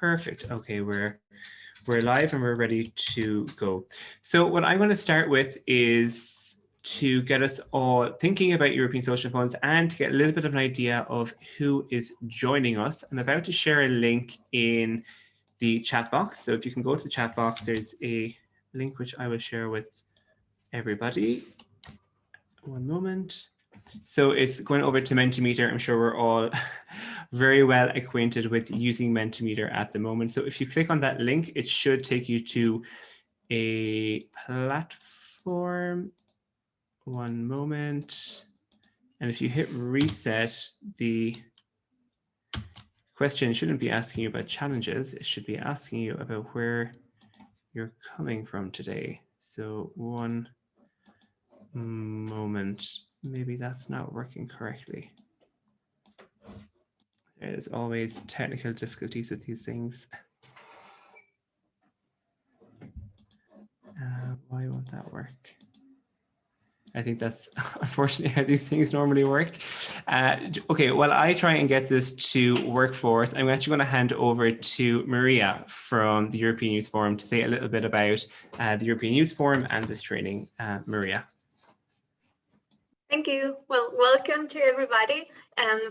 Perfect. Okay, we're live and we're ready to go. So what I'm going to start with is to get us all thinking about European social funds and to get a little bit of an idea of who is joining us. I'm about to share a link in the chat box. So if you can go to the chat box, there's a link which I will share with everybody. One moment. So it's going over to Mentimeter. I'm sure we're all very well acquainted with using Mentimeter at the moment. So if you click on that link, it should take you to a platform. One moment. And if you hit reset, the question shouldn't be asking you about challenges. It should be asking you about where you're coming from today. So one moment. Maybe that's not working correctly. There's always technical difficulties with these things. Why won't that work? I think that's unfortunately how these things normally work. Okay, while I try and get this to work for us, I'm actually going to hand over to Maria from the European Youth Forum to say a little bit about the European Youth Forum and this training. Maria. Thank you. Well, welcome to everybody.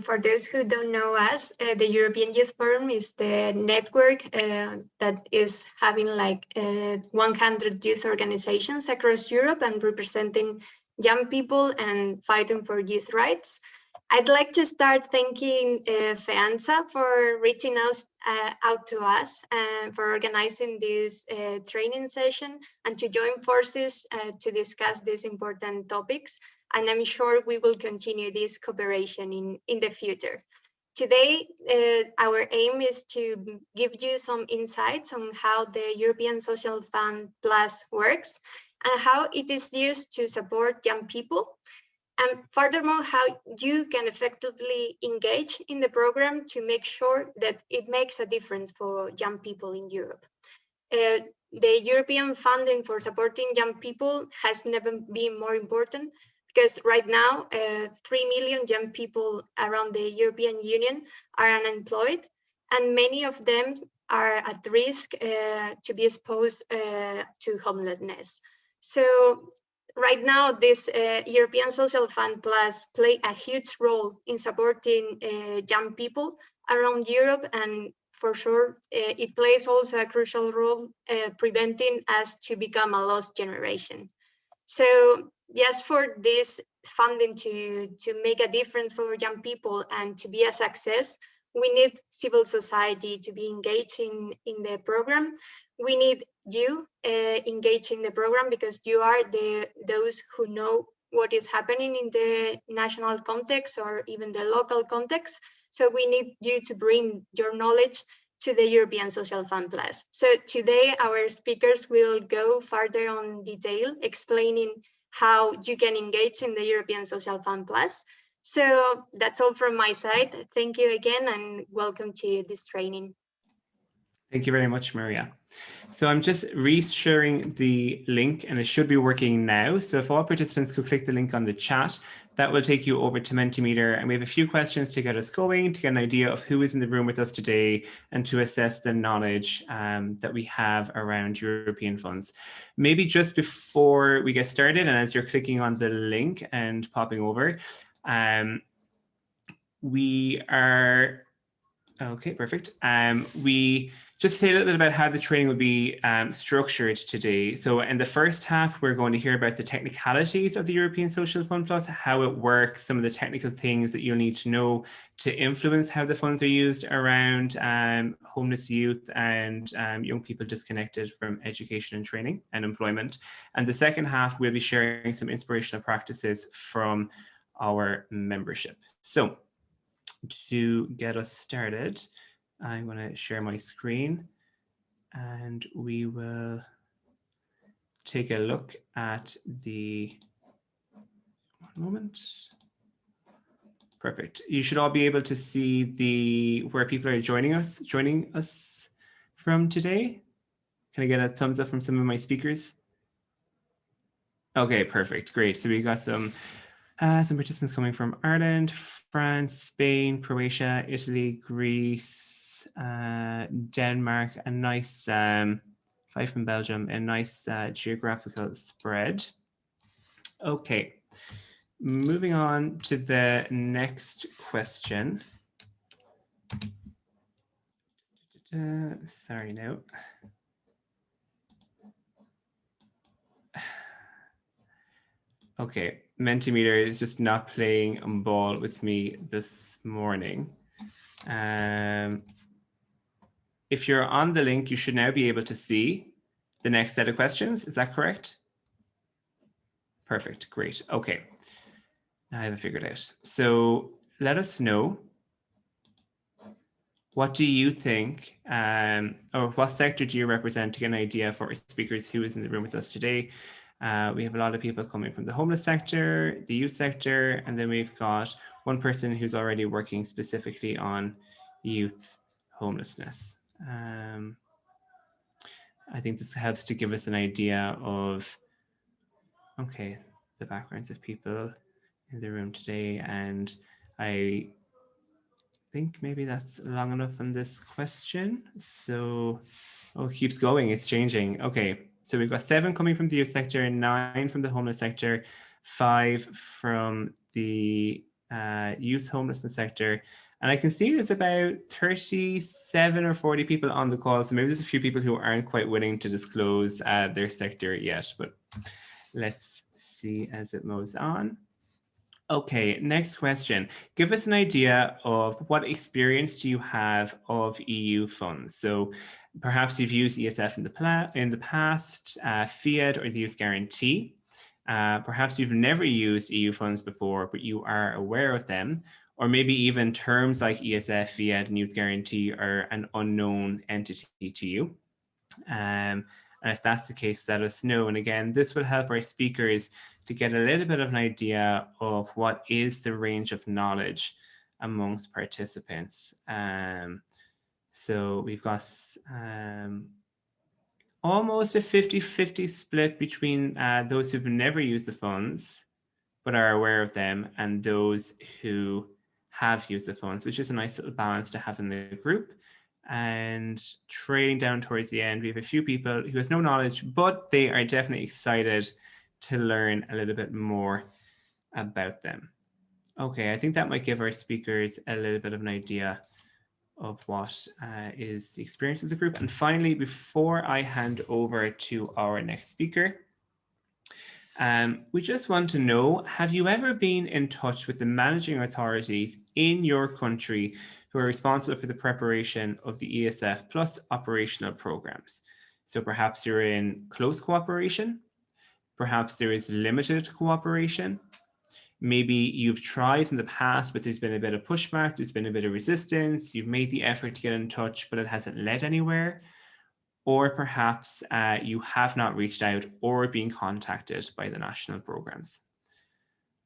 For those who don't know us, the European Youth Forum is the network that is having like 100 youth organizations across Europe and representing young people and fighting for youth rights. I'd like to start thanking FEANSA for reaching out to us and for organizing this training session and to join forces to discuss these important topics. And I'm sure we will continue this cooperation in the future. Today, our aim is to give you some insights on how the European Social Fund Plus works and how it is used to support young people. And furthermore, how you can effectively engage in the program to make sure that it makes a difference for young people in Europe. The European funding for supporting young people has never been more important, because right now, 3 million young people around the European Union are unemployed, and many of them are at risk to be exposed to homelessness. So right now, this European Social Fund Plus play a huge role in supporting young people around Europe, and for sure, it plays also a crucial role preventing us to become a lost generation. So yes, for this funding to make a difference for young people and to be a success, we need civil society to be engaged in the program. We need you engaged in the program because you are those who know what is happening in the national context or even the local context. So we need you to bring your knowledge to the European Social Fund Plus. So today our speakers will go further on detail, explaining how you can engage in the European Social Fund Plus. So that's all from my side. Thank you again and welcome to this training. Thank you very much, Maria. So I'm just resharing the link and it should be working now. So if all participants could click the link on the chat, that will take you over to Mentimeter. And we have a few questions to get us going, to get an idea of who is in the room with us today and to assess the knowledge that we have around European funds. Maybe just before we get started and as you're clicking on the link and popping over, we are, okay, perfect. We just say a little bit about how the training will be structured today. So in the first half, we're going to hear about the technicalities of the European Social Fund Plus, how it works, some of the technical things that you'll need to know to influence how the funds are used around homeless youth and young people disconnected from education and training and employment. And the second half, we'll be sharing some inspirational practices from our membership. So to get us started, I'm going to share my screen and we will take a look at the, one moment. Perfect. You should all be able to see where people are joining us from today. Can I get a thumbs up from some of my speakers? Okay, perfect. Great. So we got some Some participants coming from Ireland, France, Spain, Croatia, Italy, Greece, Denmark, a nice, 5 from Belgium, a nice geographical spread. Okay, moving on to the next question. Sorry, no. Okay, Mentimeter is just not playing ball with me this morning. If you're on the link, you should now be able to see the next set of questions. Is that correct? Perfect, great. Okay, now I have it figured out. So let us know, what do you think, or what sector do you represent, to get an idea for our speakers who is in the room with us today? We have a lot of people coming from the homeless sector, the youth sector, and then we've got one person who's already working specifically on youth homelessness. I think this helps to give us an idea of, okay, the backgrounds of people in the room today. And I think maybe that's long enough on this question. So, oh, it keeps going, it's changing. Okay, so we've got 7 coming from the youth sector, 9 from the homeless sector, 5 from the youth homelessness sector. And I can see there's about 37 or 40 people on the call. So maybe there's a few people who aren't quite willing to disclose their sector yet, but let's see as it moves on. Okay, next question. Give us an idea of what experience do you have of EU funds? So perhaps you've used ESF in the past, FIAD or the Youth Guarantee. Perhaps you've never used EU funds before, but you are aware of them. Or maybe even terms like ESF, FIAD, and Youth Guarantee are an unknown entity to you. And if that's the case, let us know. And again, this will help our speakers to get a little bit of an idea of what is the range of knowledge amongst participants. So we've got almost a 50-50 split between those who've never used the funds but are aware of them, and those who have used the funds, which is a nice little balance to have in the group. And trailing down towards the end, we have a few people who has no knowledge, but they are definitely excited to learn a little bit more about them. Okay, I think that might give our speakers a little bit of an idea of what is the experience of the group. And finally, before I hand over to our next speaker, we just want to know, have you ever been in touch with the managing authorities in your country who are responsible for the preparation of the ESF Plus operational programs? So perhaps you're in close cooperation, perhaps there is limited cooperation, maybe you've tried in the past, but there's been a bit of pushback, there's been a bit of resistance, you've made the effort to get in touch, but it hasn't led anywhere. Or perhaps you have not reached out or been contacted by the national programs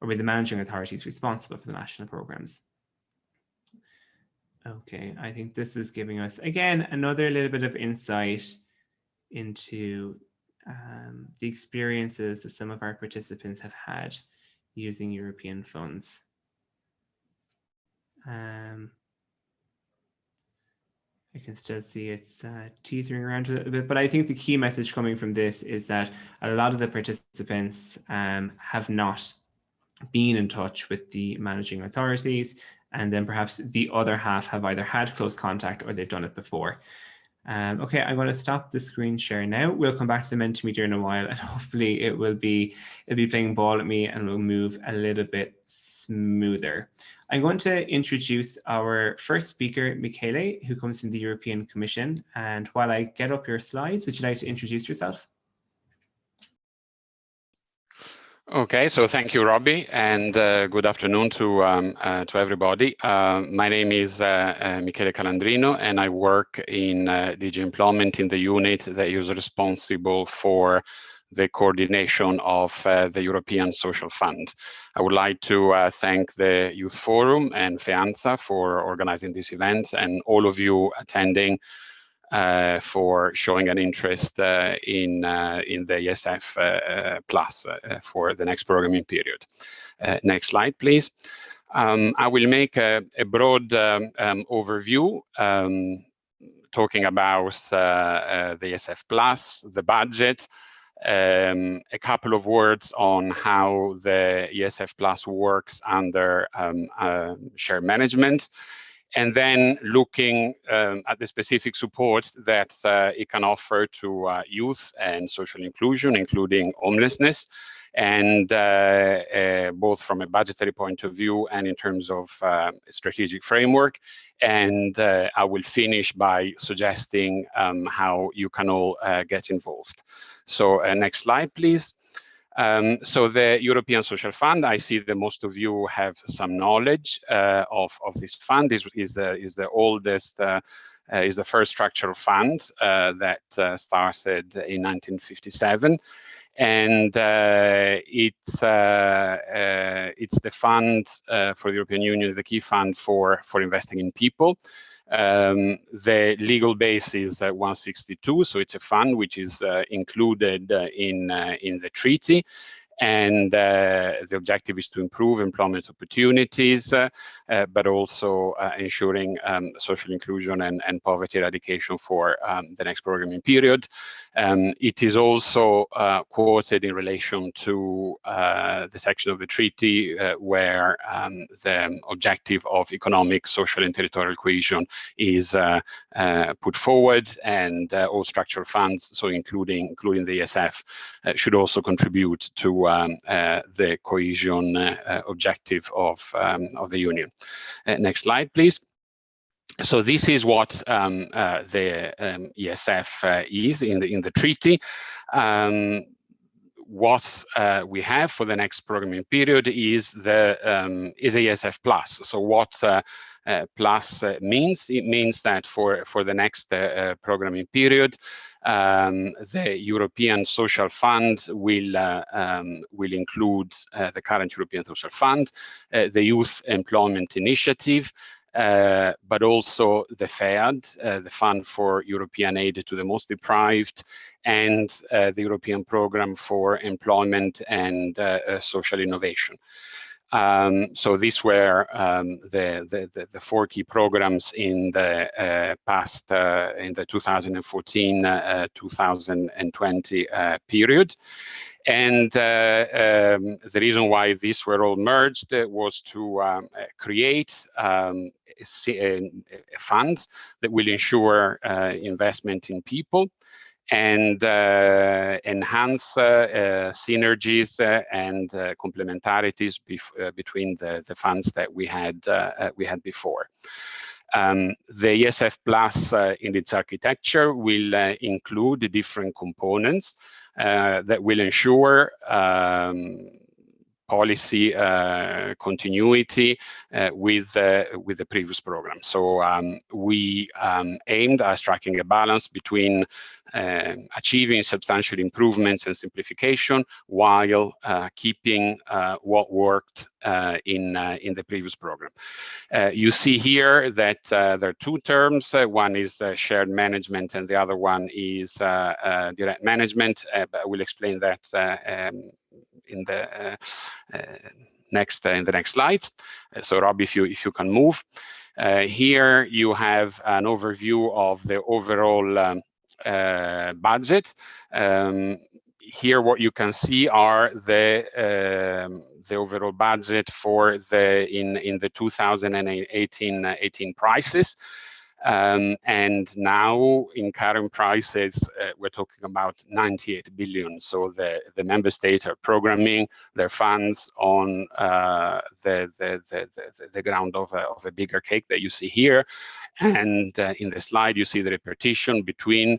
or by the managing authorities responsible for the national programs. Okay, I think this is giving us, again, another little bit of insight into the experiences that some of our participants have had using European funds. I can still see it's teetering around a little bit, but I think the key message coming from this is that a lot of the participants have not been in touch with the managing authorities, and then perhaps the other half have either had close contact or they've done it before. Okay, I'm going to stop the screen share now. We'll come back to the Mentimeter in a while, and hopefully it'll be playing ball at me and we'll move a little bit smoother. I'm going to introduce our first speaker, Michele, who comes from the European Commission. And while I get up your slides, would you like to introduce yourself? Okay, so thank you, Robbie, and good afternoon to everybody. My name is Michele Calandrino, and I work in DG Employment in the unit that is responsible for the coordination of the European Social Fund. I would like to thank the Youth Forum and FEANZA for organizing this event, and all of you attending for showing an interest in the ESF Plus for the next programming period. Next slide, please. I will make a broad overview talking about the ESF Plus, the budget, a couple of words on how the ESF Plus works under shared management, and then looking at the specific support that it can offer to youth and social inclusion, including homelessness, and both from a budgetary point of view and in terms of strategic framework. And I will finish by suggesting how you can all get involved. So next slide, please. So the European Social Fund, I see that most of you have some knowledge of this fund. This is the oldest, is the first structural fund that started in 1957. And it's the fund for the European Union, the key fund for investing in people. The legal base is 162, so it's a fund which is included in the treaty. And the objective is to improve employment opportunities, but also ensuring social inclusion and poverty eradication for the next programming period. It is also quoted in relation to the section of the treaty where the objective of economic, social, and territorial cohesion is put forward, and all structural funds, so including the ESF, should also contribute to the cohesion objective of the Union. Next slide, please. So this is what the ESF is in the treaty. What we have for the next programming period is the ESF Plus. So what plus means? It means that for the next programming period, the European Social Fund will include the current European Social Fund, the Youth Employment Initiative, but also the FEAD, the Fund for European Aid to the Most Deprived, and the European Programme for Employment and Social Innovation. So these were the four key programs in the past, in the 2014-2020 period. And the reason why these were all merged was to create a fund that will ensure investment in people and enhance synergies and complementarities between the funds that we had before. The ESF Plus in its architecture will include different components that will ensure policy continuity with the previous program. So we aimed at striking a balance between achieving substantial improvements and simplification while keeping what worked in the previous program. You see here that there are two terms. One is shared management and the other one is direct management, but I will explain that in the next slides. So Rob, if you can move. Here you have an overview of the overall budget. Here what you can see are the overall budget for in the 2018 prices. And now in current prices, we're talking about 98 billion. So the member states are programming their funds on the ground of a bigger cake that you see here. And in the slide, you see the repartition between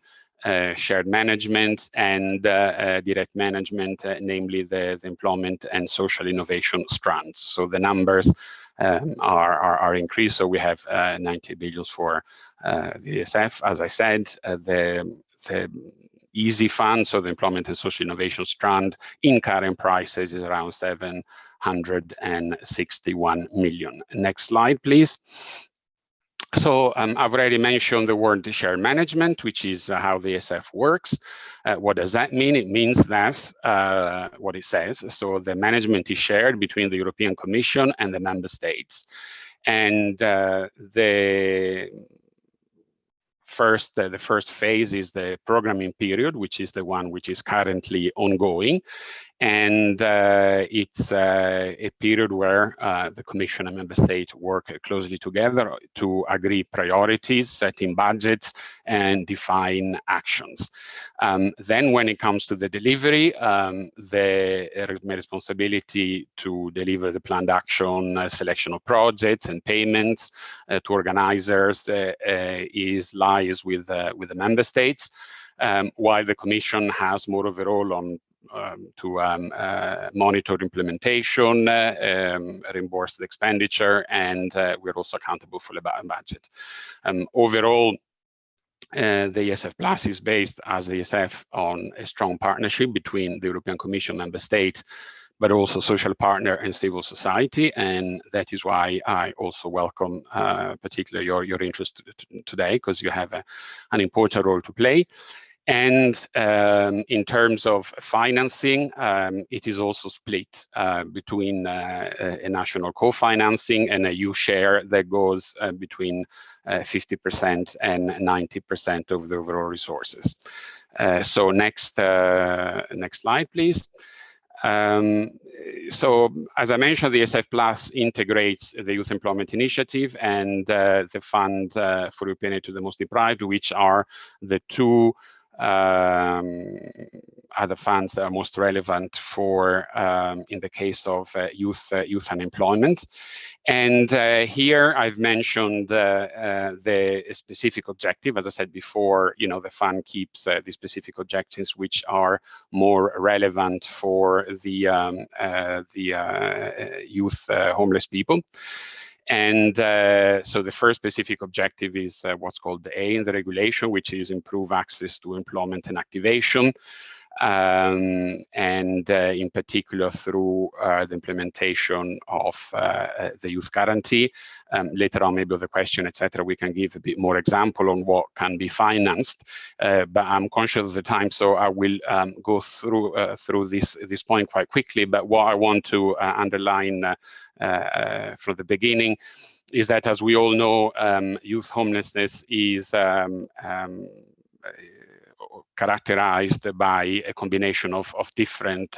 shared management and direct management, namely the employment and social innovation strands. So the numbers are increased. So we have 90 billion for the ESF. As I said, the easy fund, so the employment and social innovation strand in current prices is around 761 million. Next slide, please. So I've already mentioned the word shared management, which is how the ESF works. What does that mean? It means that what it says. So the management is shared between the European Commission and the member states. And the first phase is the programming period, which is the one which is currently ongoing. And it's a period where the Commission and Member States work closely together to agree priorities, setting budgets, and define actions. Then when it comes to the delivery, the responsibility to deliver the planned action, selection of projects and payments to organizers lies with the Member States, while the Commission has more of a role on to monitor implementation, reimburse the expenditure, and we're also accountable for the budget. Overall, the ESF Plus is based as the ESF on a strong partnership between the European Commission, member states, but also social partner and civil society, and that is why I also welcome particularly your interest today, because you have an important role to play. And in terms of financing, it is also split between a national co-financing and a EU share that goes between 50% and 90% of the overall resources. So next slide, please. So as I mentioned, the ESF Plus integrates the Youth Employment Initiative and the Fund for European Aid to the Most Deprived, which are the two other funds that are most relevant for, in the case of youth unemployment. And here I've mentioned the specific objective. As I said before, the fund keeps the specific objectives which are more relevant for the youth homeless people. And so the first specific objective is what's called the A in the regulation, which is improve access to employment and activation. And in particular through the implementation of the youth guarantee. Later on, maybe with the question, etc., we can give a bit more example on what can be financed. But I'm conscious of the time, so I will go through this point quite quickly. But what I want to underline from the beginning is that, as we all know, youth homelessness is characterized by a combination of different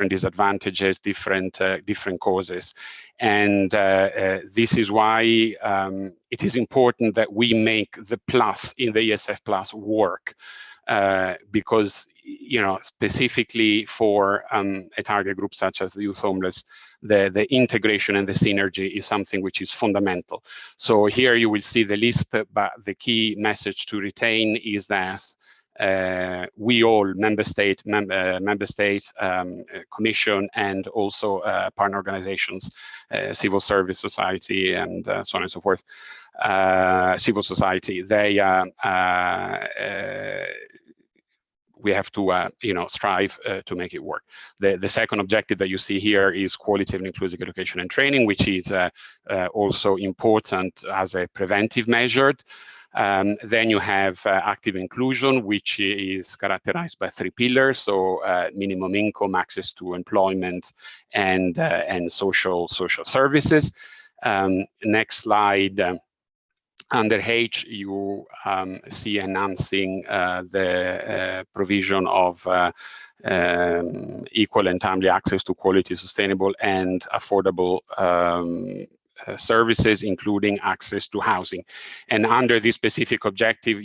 disadvantages, different causes, and this is why it is important that we make the plus in the ESF Plus work, because specifically for a target group such as the youth homeless, the integration and the synergy is something which is fundamental. So here you will see the list, but the key message to retain is that we all, member state, commission, and also partner organizations, civil service society, and so on and so forth, civil society, they we have to strive to make it work. The second objective that you see here is quality and inclusive education and training, which is also important as a preventive measure. Then you have active inclusion, which is characterized by 3 pillars: so minimum income, access to employment, and social services. Next slide. Under H, you see enhancing the provision of equal and timely access to quality, sustainable, and affordable services, including access to housing. And under this specific objective,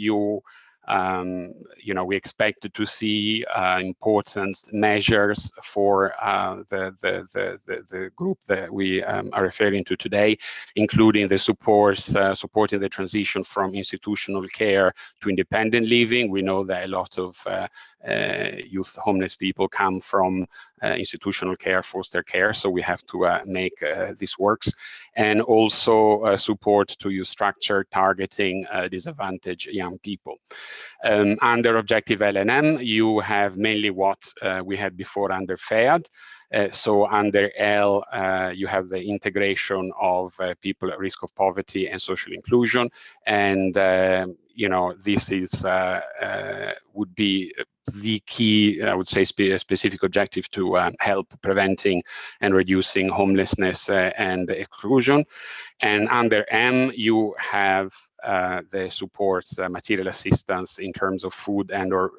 we expect to see important measures for the group that we are referring to today, including the supporting the transition from institutional care to independent living. We know that a lot of youth homeless people come from institutional care, foster care, so we have to make this works, and also support to youth structure targeting disadvantaged young people. Under objective L&M, you have mainly what we had before under FEAD. So under L, you have the integration of people at risk of poverty and social inclusion, and this is would be the key, I would say, specific objective to help preventing and reducing homelessness and exclusion. And under M, you have the support, material assistance in terms of food and or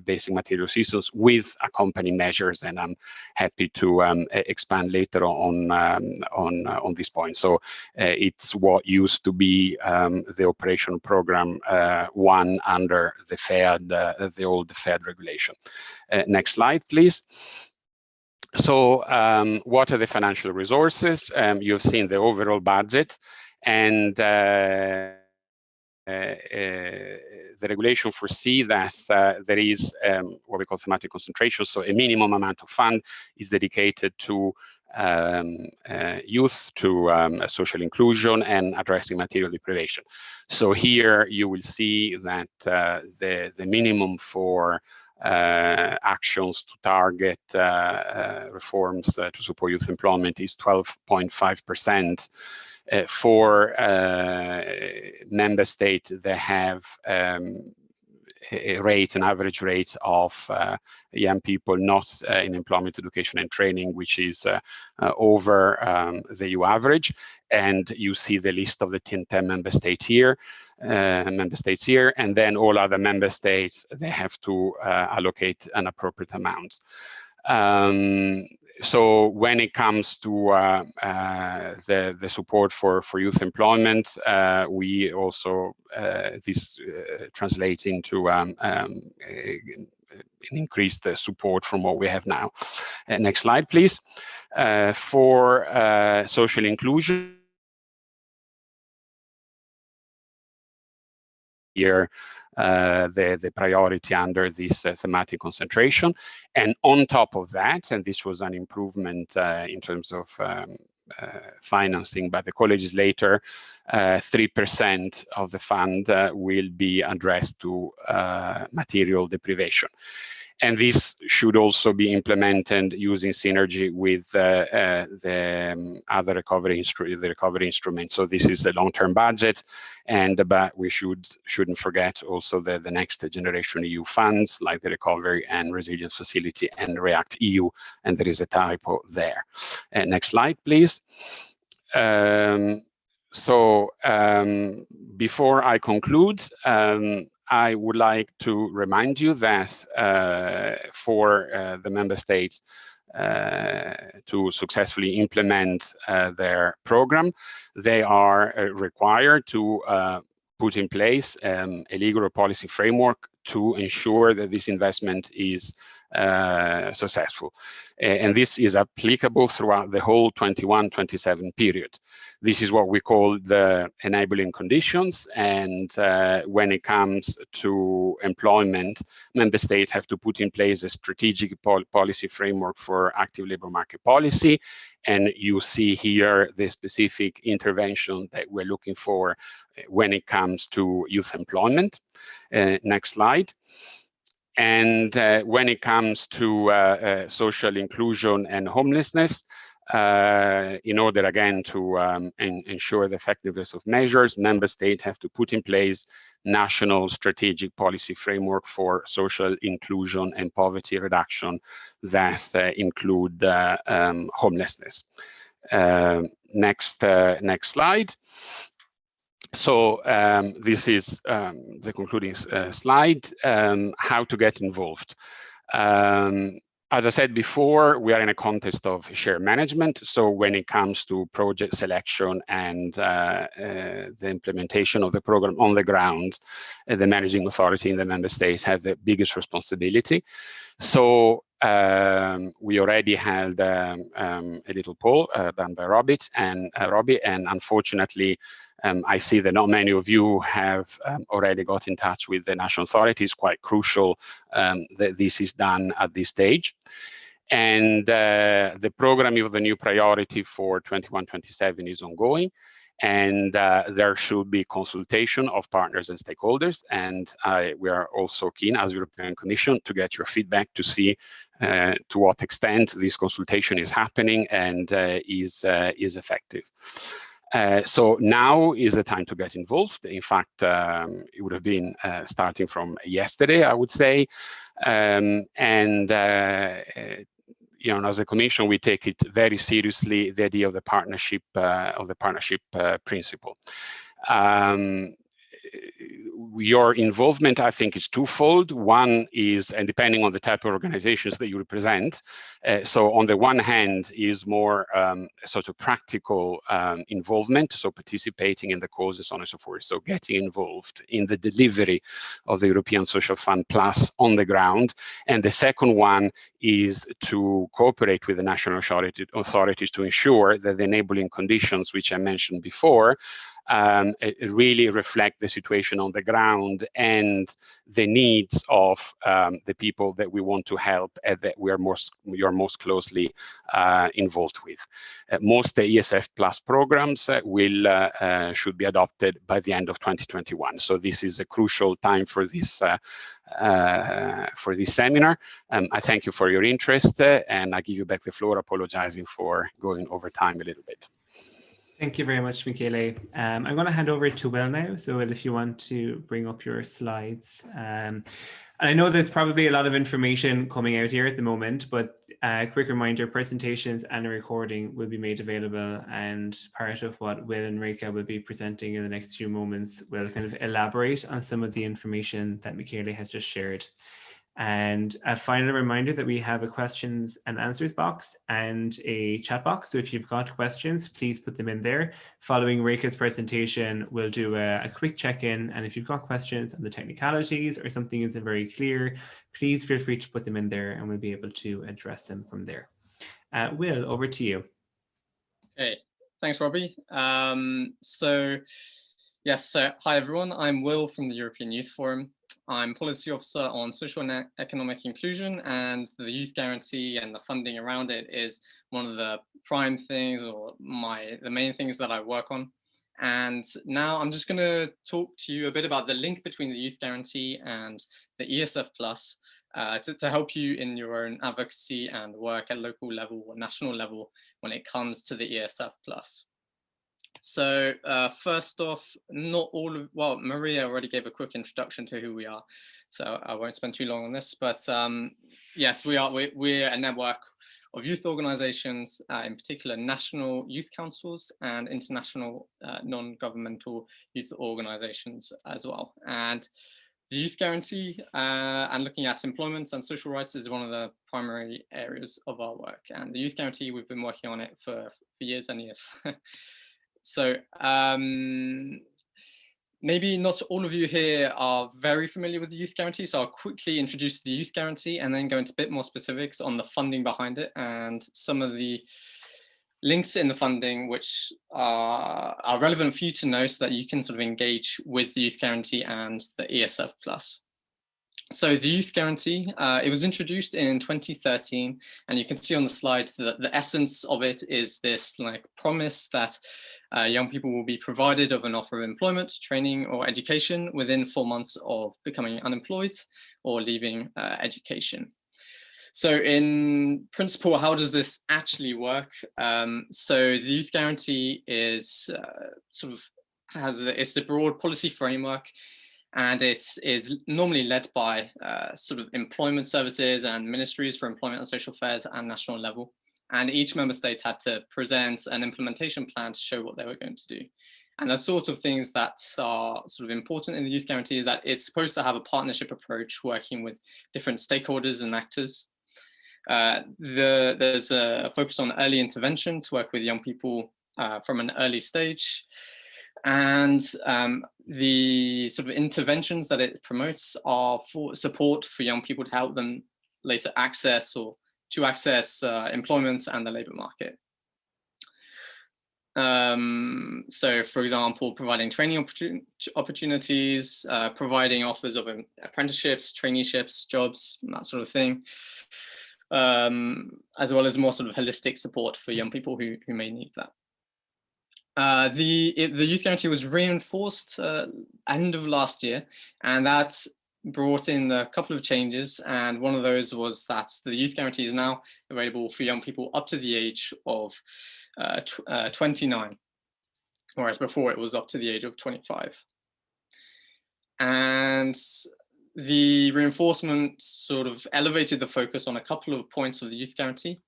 basic material assistance with accompanying measures. And I'm happy to expand later on this point. So it's what used to be the operational program 1 under the FEAD, the old FEAD regulation. Next slide, please. So what are the financial resources? You've seen the overall budget, and the regulation foresee that there is what we call thematic concentration. So a minimum amount of fund is dedicated to youth, to social inclusion and addressing material deprivation. So here you will see that the minimum for actions to target reforms to support youth employment is 12.5%. For member states that have an average rate of young people not in employment, education and training, which is over the EU average. And you see the list of the 10 member states here. And then all other member states, they have to allocate an appropriate amount. So when it comes to the support for youth employment, we also this translates into an increased support from what we have now. Next slide, please. For social inclusion, here the priority under this thematic concentration. And on top of that, and this was an improvement in terms of financing by the co-legislator, 3% of the fund will be addressed to material deprivation. And this should also be implemented using synergy with the other recovery instrument. So this is the long-term budget, but we shouldn't forget also the next generation EU funds like the Recovery and Resilience Facility and REACT EU, and there is a typo there. Next slide, please. Before I conclude, I would like to remind you that for the member states to successfully implement their program, they are required to put in place a legal or policy framework to ensure that this investment is successful. And this is applicable throughout the whole 21-27 period. This is what we call the enabling conditions. And when it comes to employment, member states have to put in place a strategic policy framework for active labor market policy. And you see here the specific intervention that we're looking for when it comes to youth employment. Next slide. And when it comes to social inclusion and homelessness, in order again to ensure the effectiveness of measures, member states have to put in place national strategic policy framework for social inclusion and poverty reduction that include homelessness. Next slide. So this is the concluding slide, how to get involved. As I said before, we are in a context of shared management. So when it comes to project selection and the implementation of the program on the ground, the managing authority in the member states have the biggest responsibility. So we already had a little poll done by Robbie, and unfortunately, I see that not many of you have already got in touch with the national authorities. Quite crucial that this is done at this stage. And the programming of the new priority for 21-27 is ongoing. And there should be consultation of partners and stakeholders. And we are also keen as European Commission to get your feedback to see to what extent this consultation is happening and is effective. So now is the time to get involved. In fact, it would have been starting from yesterday, I would say. You know, as a commission, we take it very seriously, the idea of the partnership principle. Your involvement, I think, is twofold. One is, and depending on the type of organizations that you represent, so on the one hand is more sort of practical involvement, so participating in the causes, so on and so forth, so getting involved in the delivery of the European Social Fund Plus on the ground. And the second one is to cooperate with the national authorities to ensure that the enabling conditions, which I mentioned before, really reflect the situation on the ground and the needs of the people that we want to help and that you're most closely involved with. Most ESF Plus programs should be adopted by the end of 2021. So this is a crucial time for this seminar. I thank you for your interest, and I give you back the floor, apologizing for going over time a little bit. Thank you very much, Michele. I'm going to hand over to Will now. So Will, if you want to bring up your slides. And I know there's probably a lot of information coming out here at the moment, but a quick reminder, presentations and a recording will be made available, and part of what Will and Rika will be presenting in the next few moments will kind of elaborate on some of the information that Michele has just shared. And a final reminder that we have a questions and answers box and a chat box. So if you've got questions, please put them in there. Following Rika's presentation, we'll do a quick check-in. And if you've got questions on the technicalities or something isn't very clear, please feel free to put them in there and we'll be able to address them from there. Will, over to you. Okay, thanks, Robbie. Yes, hi everyone. I'm Will from the European Youth Forum. I'm Policy Officer on Social and Economic Inclusion, and the Youth Guarantee and the funding around it is one of the prime things, or the main things that I work on. And now I'm just going to talk to you a bit about the link between the Youth Guarantee and the ESF Plus to help you in your own advocacy and work at local level or national level when it comes to the ESF Plus. So first off, Maria already gave a quick introduction to who we are, so I won't spend too long on this, but yes, we're a network of youth organizations, in particular national youth councils and international non-governmental youth organizations as well. And the Youth Guarantee and looking at employment and social rights is one of the primary areas of our work. And the Youth Guarantee, we've been working on it for years and years. So maybe not all of you here are very familiar with the Youth Guarantee, so I'll quickly introduce the Youth Guarantee and then go into a bit more specifics on the funding behind it and some of the links in the funding which are relevant for you to know so that you can sort of engage with the Youth Guarantee and the ESF Plus. So the Youth Guarantee, it was introduced in 2013, and you can see on the slide that the essence of it is this like promise that young people will be provided of an offer of employment, training or education within 4 months of becoming unemployed or leaving education. So in principle, how does this actually work? So the Youth Guarantee is it's a broad policy framework, and it is normally led by sort of employment services and ministries for employment and social affairs and national level. And each member state had to present an implementation plan to show what they were going to do. And the sort of things that are sort of important in the Youth Guarantee is that it's supposed to have a partnership approach working with different stakeholders and actors. There's a focus on early intervention to work with young people from an early stage. And the sort of interventions that it promotes are for support for young people to help them later access employment and the labor market. So for example, providing training opportunities, providing offers of apprenticeships, traineeships, jobs, and that sort of thing, as well as more sort of holistic support for young people who may need that. The Youth Guarantee was reinforced end of last year, and that brought in a couple of changes, and one of those was that the youth guarantee is now available for young people up to the age of 29, whereas before it was up to the age of 25. And the reinforcement sort of elevated the focus on a couple of points of the youth guarantee,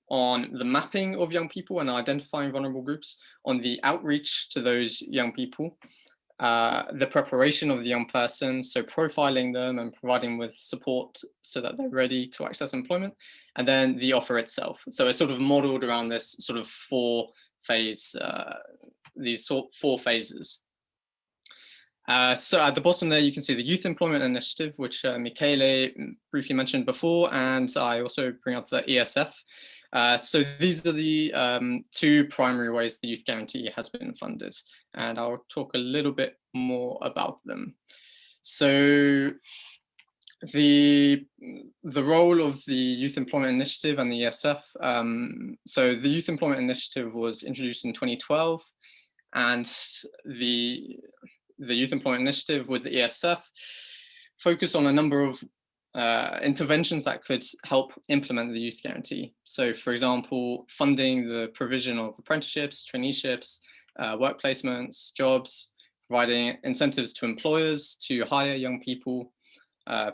on the mapping of young people and identifying vulnerable groups, on the outreach to those young people, the preparation of the young person, so profiling them and providing with support so that they're ready to access employment, and then the offer itself. So it's sort of modeled around this sort of four phases. So at the bottom there, you can see the Youth Employment Initiative, which Michele briefly mentioned before, and I also bring up the ESF. So these are the two primary ways the Youth Guarantee has been funded, and I'll talk a little bit more about them. So the role of the Youth Employment Initiative and the ESF. So the Youth Employment Initiative was introduced in 2012, and the Youth Employment Initiative with the ESF focused on a number of interventions that could help implement the Youth Guarantee. So for example, funding the provision of apprenticeships, traineeships, work placements, jobs, providing incentives to employers to hire young people,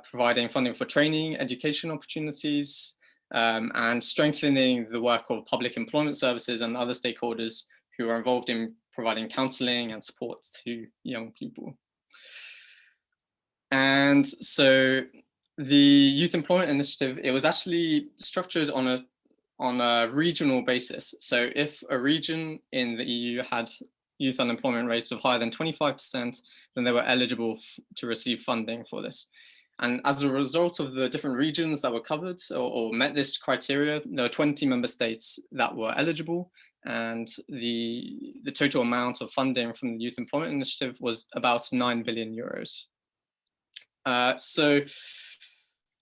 providing funding for training, education opportunities, and strengthening the work of public employment services and other stakeholders who are involved in providing counseling and support to young people. And so the Youth Employment Initiative, it was actually structured on a regional basis. So if a region in the EU had youth unemployment rates of higher than 25%, then they were eligible to receive funding for this. And as a result of the different regions that were covered or met this criteria, there were 20 member states that were eligible, and the total amount of funding from the Youth Employment Initiative was about 9 billion euros. So,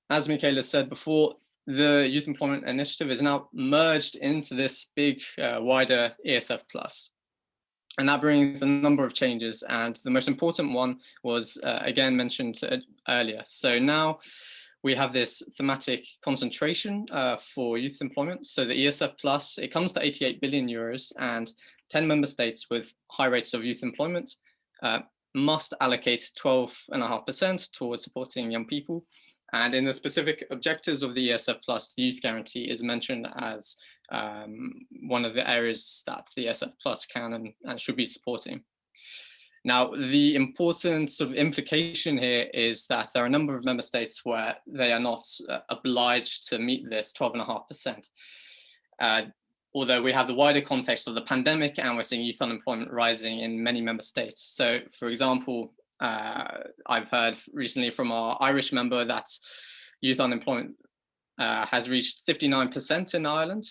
as Michele said before, the Youth Employment Initiative is now merged into this big, wider ESF Plus. And that brings a number of changes. And the most important one was, again, mentioned earlier. So now we have this thematic concentration for youth employment. So the ESF Plus, it comes to 88 billion euros, and 10 member states with high rates of youth employment must allocate 12.5% towards supporting young people. And in the specific objectives of the ESF Plus, the Youth Guarantee is mentioned as one of the areas that the ESF Plus can and should be supporting. Now, the important sort of implication here is that there are a number of member states where they are not obliged to meet this 12.5%. Although we have the wider context of the pandemic and we're seeing youth unemployment rising in many member states. So, for example, I've heard recently from our Irish member that youth unemployment has reached 59% in Ireland,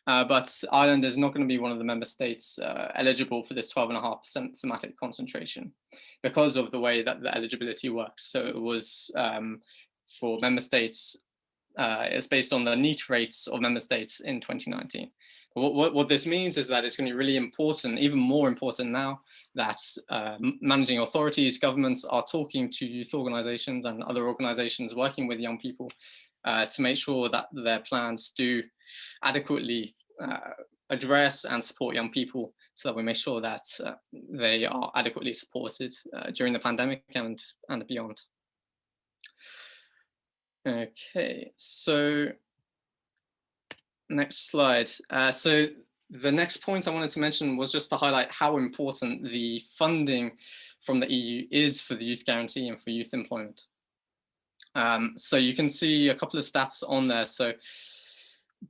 but Ireland is not going to be one of the member states eligible for this 12.5% thematic concentration because of the way that the eligibility works. So it was for member states, it's based on the NEET rates of member states in 2019. What this means is that it's going to be really important, even more important now, that managing authorities, governments are talking to youth organizations and other organizations working with young people to make sure that their plans do adequately address and support young people, so that we make sure that they are adequately supported during the pandemic and beyond. Okay, so next slide. So the next point I wanted to mention was just to highlight how important the funding from the EU is for the Youth Guarantee and for youth employment. So you can see a couple of stats on there. So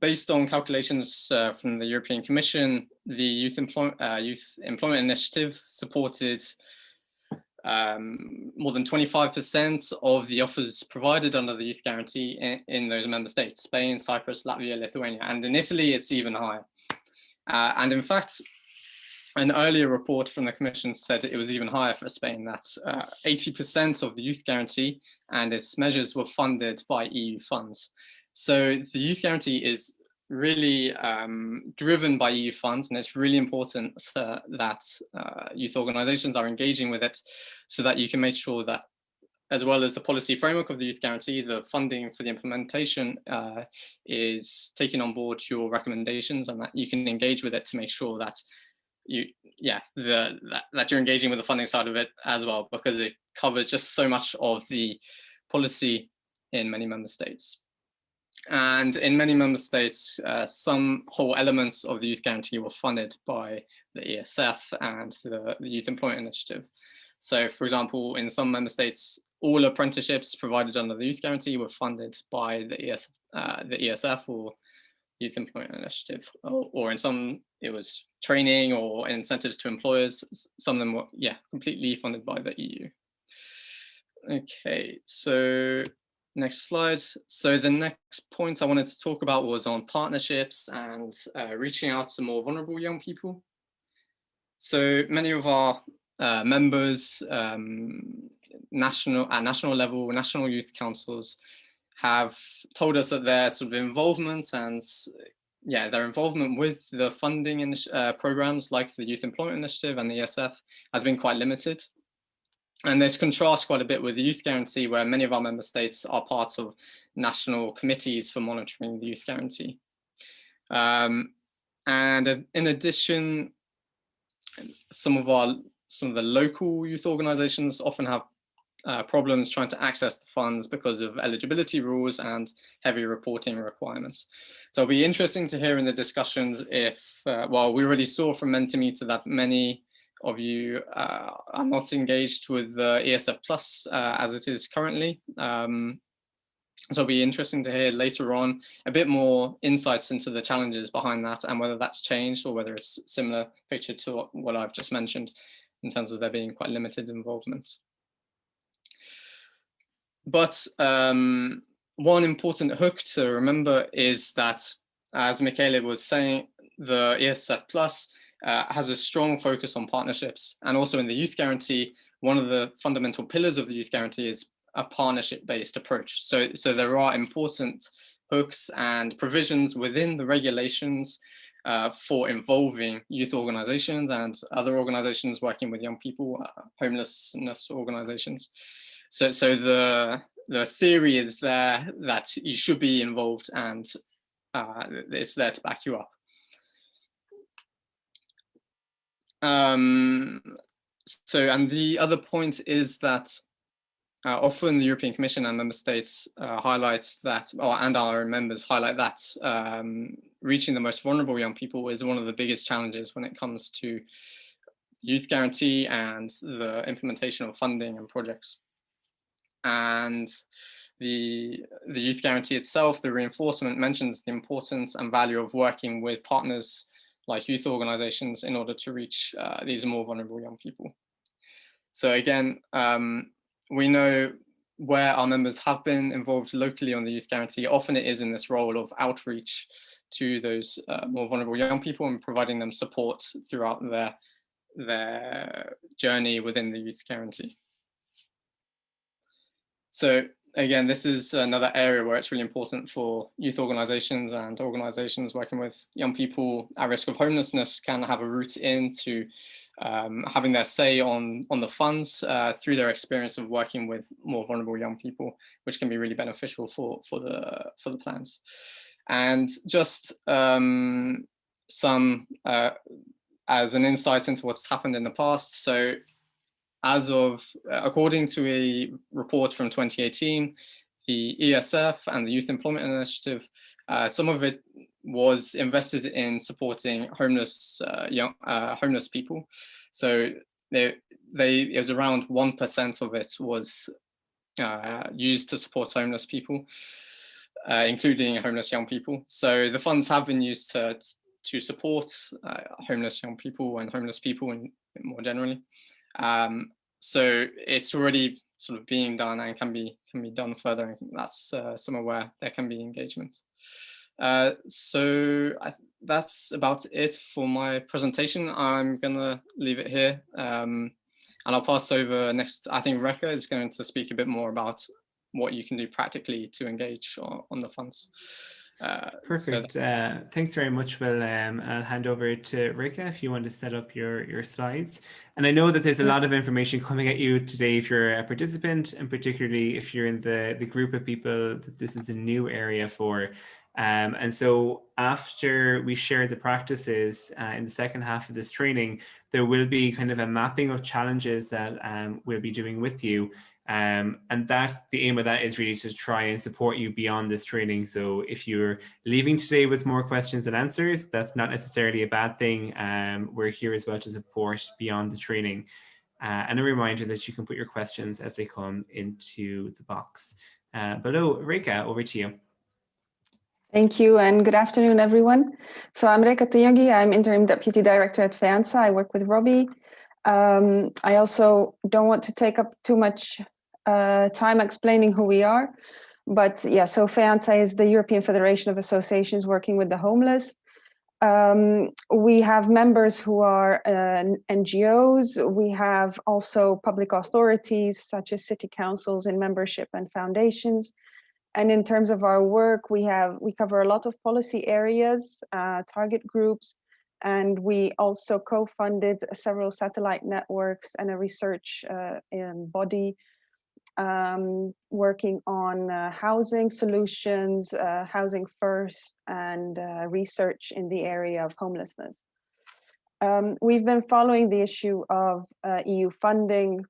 based on calculations from the European Commission, the Youth Employment Initiative supported more than 25% of the offers provided under the Youth Guarantee in those member states: Spain, Cyprus, Latvia, Lithuania, and in Italy it's even higher. And in fact, an earlier report from the Commission said it was even higher for Spain. That's 80% of the Youth Guarantee and its measures were funded by EU funds. So the Youth Guarantee is really driven by EU funds, and it's really important that youth organizations are engaging with it so that you can make sure that as well as the policy framework of the Youth Guarantee, the funding for the implementation is taking on board your recommendations, and that you can engage with it to make sure that that you're engaging with the funding side of it as well, because it covers just so much of the policy in many member states. And in many member states, some whole elements of the Youth Guarantee were funded by the ESF and the Youth Employment Initiative. So, for example, in some member states, all apprenticeships provided under the Youth Guarantee were funded by the ESF or Youth Employment Initiative, or in some it was training or incentives to employers. Some of them were, completely funded by the EU. Okay, so next slide. So the next point I wanted to talk about was on partnerships and reaching out to more vulnerable young people. So many of our members, national level, national youth councils, have told us that their sort of involvement and their involvement with the funding programs like the Youth Employment Initiative and the ESF has been quite limited. And this contrasts quite a bit with the Youth Guarantee, where many of our member states are part of national committees for monitoring the Youth Guarantee. And in addition, some of the local youth organizations often have problems trying to access the funds because of eligibility rules and heavy reporting requirements. So it'll be interesting to hear in the discussions if, well, we already saw from Mentimeter that many of you are not engaged with the ESF Plus as it is currently. So it'll be interesting to hear later on a bit more insights into the challenges behind that and whether that's changed or whether it's a similar picture to what I've just mentioned in terms of there being quite limited involvement. But one important hook to remember is that, as Michele was saying, the ESF Plus has a strong focus on partnerships. And also in the Youth Guarantee, one of the fundamental pillars of the Youth Guarantee is a partnership-based approach. So there are important hooks and provisions within the regulations for involving youth organizations and other organizations working with young people, homelessness organizations. So the theory is there that you should be involved, and it's there to back you up. And the other point is that often the European Commission and member states highlight that, and our members highlight that reaching the most vulnerable young people is one of the biggest challenges when it comes to the Youth Guarantee and the implementation of funding and projects. And the Youth Guarantee itself, the reinforcement, mentions the importance and value of working with partners like youth organizations in order to reach these more vulnerable young people. So again, we know where our members have been involved locally on the Youth Guarantee. Often it is in this role of outreach to those more vulnerable young people and providing them support throughout their journey within the Youth Guarantee. So again, this is another area where it's really important for youth organizations and organizations working with young people at risk of homelessness can have a route into having their say on the funds through their experience of working with more vulnerable young people, which can be really beneficial for the plans. And just some as an insight into what's happened in the past. So according to a report from 2018, the ESF and the Youth Employment Initiative, some of it was invested in supporting homeless people. So it was around 1% of it was used to support homeless people, including homeless young people. So the funds have been used to support homeless young people and homeless people more generally. So it's already sort of being done and can be done further. And that's somewhere where there can be engagement. So that's about it for my presentation. I'm gonna leave it here, and I'll pass over next. I think Rekha is going to speak a bit more about what you can do practically to engage on the funds. Perfect. Thanks very much, Will. I'll hand over to Rika if you want to set up your slides. And I know that there's a lot of information coming at you today if you're a participant, and particularly if you're in the group of people that this is a new area for. And so after we share the practices in the second half of this training, there will be kind of a mapping of challenges that we'll be doing with you. And that the aim of that is really to try and support you beyond this training. So if you're leaving today with more questions than answers, that's not necessarily a bad thing. We're here as well to support beyond the training. And a reminder that you can put your questions as they come into the box below. Rika, over to you. Thank you and good afternoon, everyone. So I'm Rika Tuyungi. I'm Interim Deputy Director at FEANSA. I work with Robbie. I also don't want to take up too much time explaining who we are, but yeah, so FEANSA is the European Federation of Associations working with the homeless. We have members who are NGOs. We have also public authorities such as city councils in membership and foundations. And in terms of our work, we cover a lot of policy areas, target groups, and we also co-funded several satellite networks and a research body working on housing solutions, housing first, and research in the area of homelessness. We've been following the issue of EU funding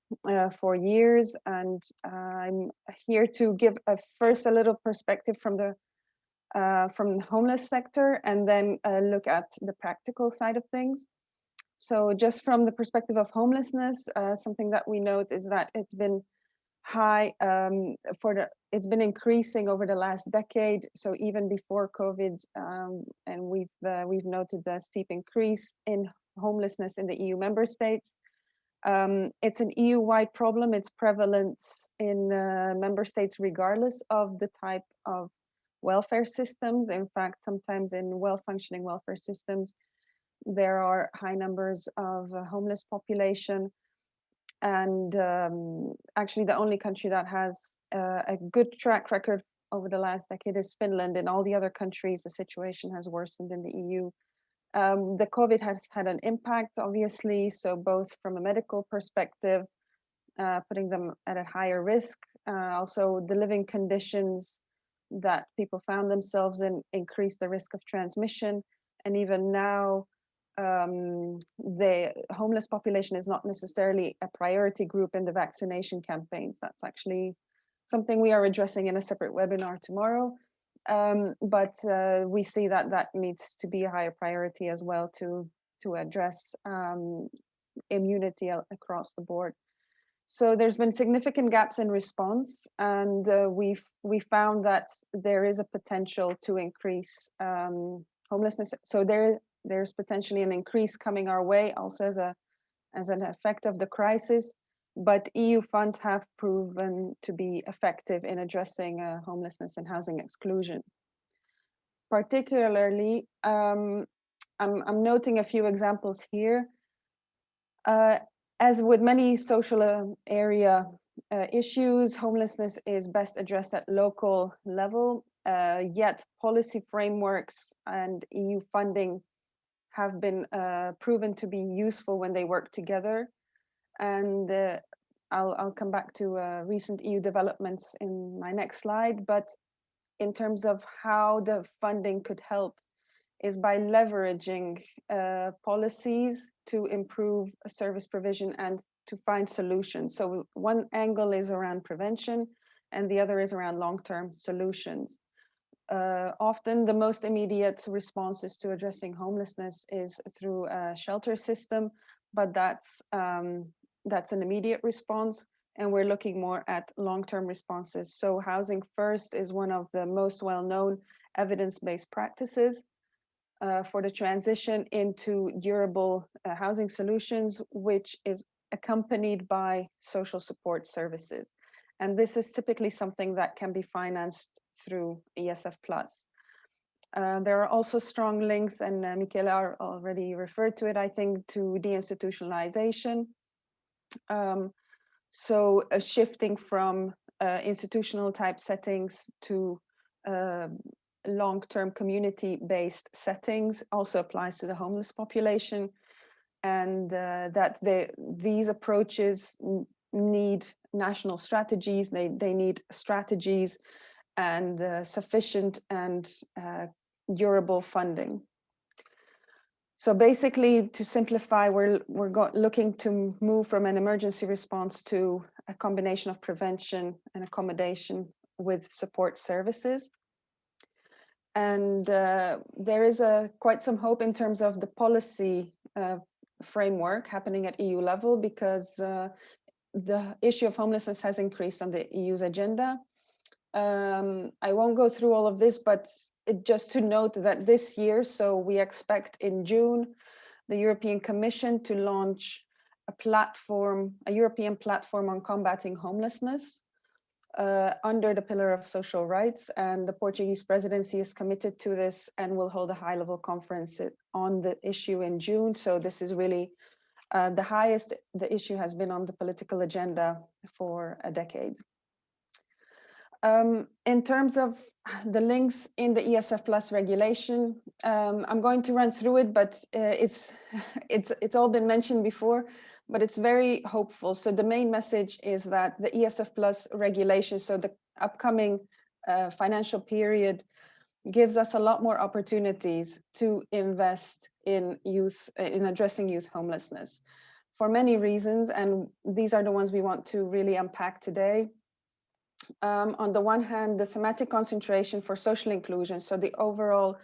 for years, and I'm here to give first a little perspective from the homeless sector, and then look at the practical side of things. So just from the perspective of homelessness, something that we note is that it's been high it's been increasing over the last decade. So even before COVID, and we've noted a steep increase in homelessness in the EU member states. It's an EU-wide problem. It's prevalent in member states regardless of the type of welfare systems. In fact, sometimes in well-functioning welfare systems, there are high numbers of homeless population. And actually, the only country that has a good track record over the last decade is Finland. In all the other countries, the situation has worsened in the EU. The COVID has had an impact, obviously, so both from a medical perspective, putting them at a higher risk, also the living conditions that people found themselves in increased the risk of transmission. And even now, the homeless population is not necessarily a priority group in the vaccination campaigns. That's actually something we are addressing in a separate webinar tomorrow. But we see that that needs to be a higher priority as well to address immunity across the board. So there's been significant gaps in response, and we found that there is a potential to increase homelessness. So there's potentially an increase coming our way also as an effect of the crisis, but EU funds have proven to be effective in addressing homelessness and housing exclusion. Particularly, I'm noting a few examples here. As with many social area issues, homelessness is best addressed at local level, yet policy frameworks and EU funding have been proven to be useful when they work together. And I'll come back to recent EU developments in my next slide. But in terms of how the funding could help is by leveraging policies to improve service provision and to find solutions. So one angle is around prevention and the other is around long-term solutions. Often the most immediate responses to addressing homelessness is through a shelter system, but that's an immediate response, and we're looking more at long-term responses. So housing first is one of the most well-known evidence-based practices for the transition into durable housing solutions, which is accompanied by social support services. And this is typically something that can be financed through ESF+. There are also strong links, and Michele already referred to it, I think, to deinstitutionalization. So shifting from institutional type settings to long-term community-based settings also applies to the homeless population, and that these approaches need national strategies, they need strategies and sufficient and durable funding. So basically, to simplify, we're looking to move from an emergency response to a combination of prevention and accommodation with support services. And there is quite some hope in terms of the policy framework happening at EU level, because the issue of homelessness has increased on the EU's agenda. I won't go through all of this, but just to note that this year, so we expect in June, the European Commission to launch a European platform on combating homelessness under the pillar of social rights. And the Portuguese presidency is committed to this and will hold a high-level conference on the issue in June. So this is really the highest the issue has been on the political agenda for a decade. In terms of the links in the ESF Plus regulation, I'm going to run through it, but it's all been mentioned before, but it's very hopeful. So the main message is that the ESF Plus regulation, so the upcoming financial period, gives us a lot more opportunities to invest in addressing youth homelessness for many reasons, and these are the ones we want to really unpack today. On the one hand, the thematic concentration for social inclusion, so the overall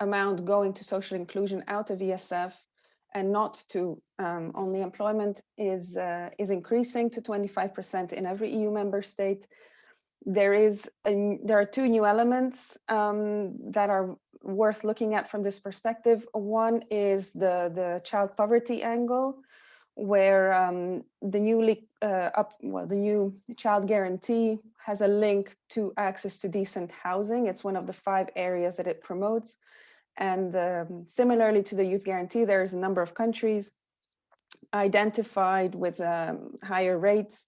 amount going to social inclusion out of ESF and not to only employment is increasing to 25% in every EU member state. There are two new elements that are worth looking at from this perspective. One is the child poverty angle, where the new child guarantee has a link to access to decent housing. It's one of the 5 areas that it promotes. And similarly to the youth guarantee, there's a number of countries identified with higher rates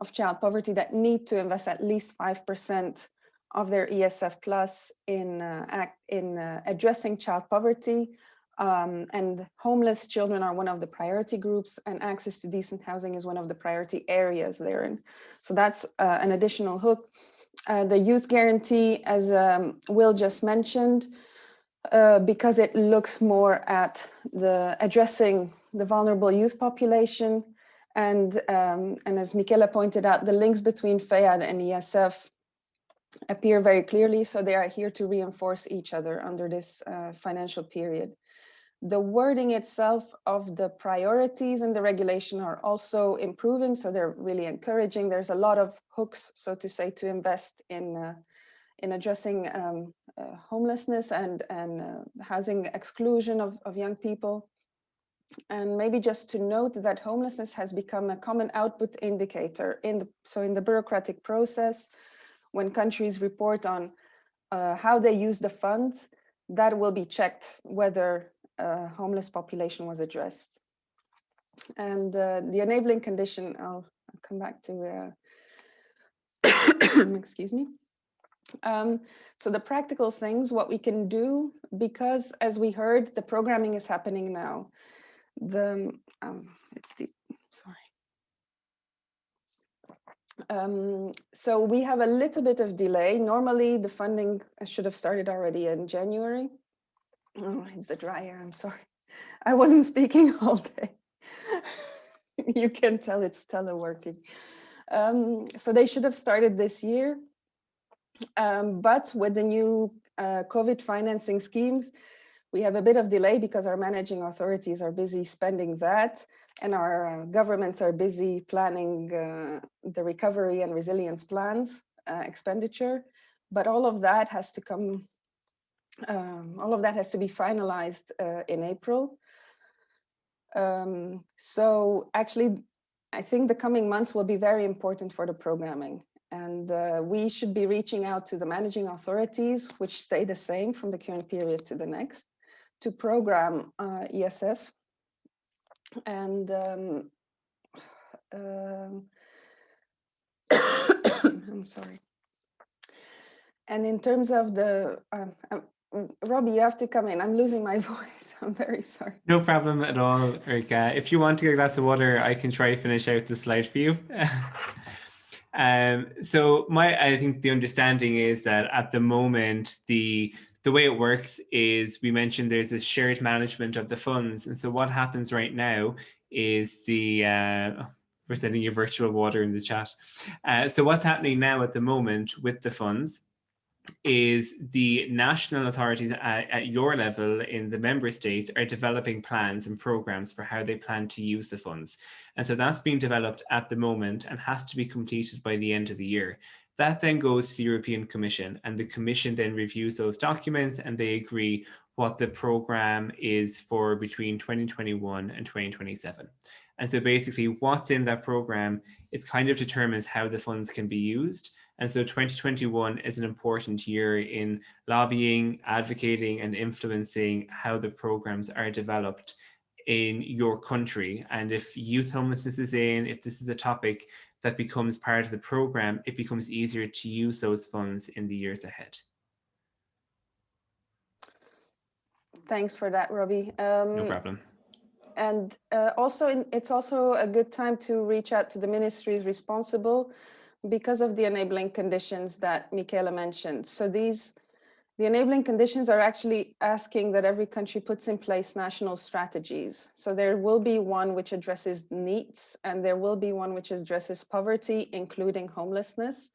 of child poverty that need to invest at least 5% of their ESF Plus in addressing child poverty. And homeless children are one of the priority groups, and access to decent housing is one of the priority areas therein. So that's an additional hook. The youth guarantee, as Will just mentioned, because it looks more at addressing the vulnerable youth population, and as Michele pointed out, the links between FEAD and ESF appear very clearly, so they are here to reinforce each other under this financial period. The wording itself of the priorities in the regulation are also improving, so they're really encouraging. There's a lot of hooks, so to say, to invest in addressing homelessness and housing exclusion of young people. And maybe just to note that homelessness has become a common output indicator in the bureaucratic process. When countries report on how they use the funds, that will be checked whether homeless population was addressed. And the enabling condition, I'll come back to, excuse me. So the practical things, what we can do, because as we heard, the programming is happening now. So we have a little bit of delay. Normally the funding should have started already in January. Oh, it's a dry air, I'm sorry. I wasn't speaking all day. You can tell it's teleworking. So they should have started this year. But with the new COVID financing schemes, we have a bit of delay because our managing authorities are busy spending that, and our governments are busy planning the recovery and resilience plans expenditure. But all of that has to come. All of that has to be finalized in April. So actually, I think the coming months will be very important for the programming. And we should be reaching out to the managing authorities, which stay the same from the current period to the next, to program ESF. And I'm sorry. And in terms of the, Robbie, you have to come in. I'm losing my voice. I'm very sorry. No problem at all, Rika. If you want to get a glass of water, I can try to finish out the slide for you. So I think the understanding is that at the moment, the way it works is we mentioned there's a shared management of the funds. And so what happens right now is we're sending you virtual water in the chat. So what's happening now at the moment with the funds is the national authorities at your level in the member states are developing plans and programs for how they plan to use the funds. And so that's being developed at the moment and has to be completed by the end of the year. That then goes to the European Commission, and the Commission then reviews those documents and they agree what the program is for between 2021 and 2027. And so basically what's in that program is kind of determines how the funds can be used. And so 2021 is an important year in lobbying, advocating, and influencing how the programs are developed in your country. And if youth homelessness is if this is a topic that becomes part of the program, it becomes easier to use those funds in the years ahead. Thanks for that, Robbie. No problem. And it's also a good time to reach out to the ministries responsible because of the enabling conditions that Michela mentioned. So the enabling conditions are actually asking that every country puts in place national strategies. So there will be one which addresses needs, and there will be one which addresses poverty, including homelessness.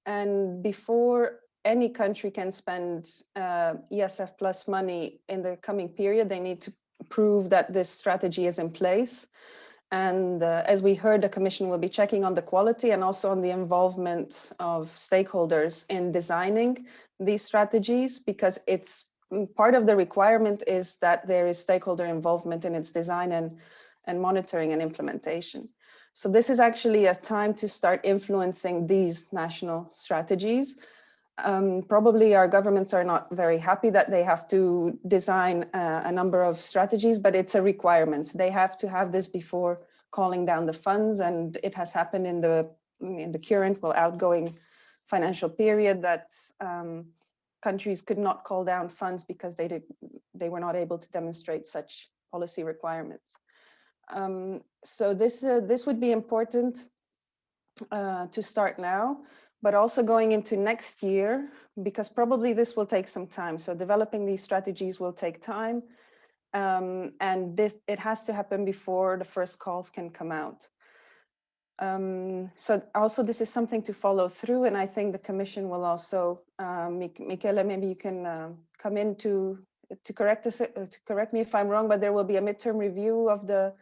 And before any country can spend ESF plus money in the coming period, they need to prove that this strategy is in place. And as we heard, the Commission will be checking on the quality and also on the involvement of stakeholders in designing these strategies, because it's part of the requirement is that there is stakeholder involvement in its design and monitoring and implementation. So this is actually a time to start influencing these national strategies. Probably our governments are not very happy that they have to design a number of strategies, but it's a requirement. They have to have this before calling down the funds, and it has happened in the current, outgoing financial period that countries could not call down funds because they were not able to demonstrate such policy requirements. So this would be important to start now, but also going into next year, because probably this will take some time. So developing these strategies will take time, and it has to happen before the first calls can come out. So also this is something to follow through, and I think the Commission will also, Michele, maybe you can come in to correct us, to correct me if I'm wrong, but there will be a midterm review of the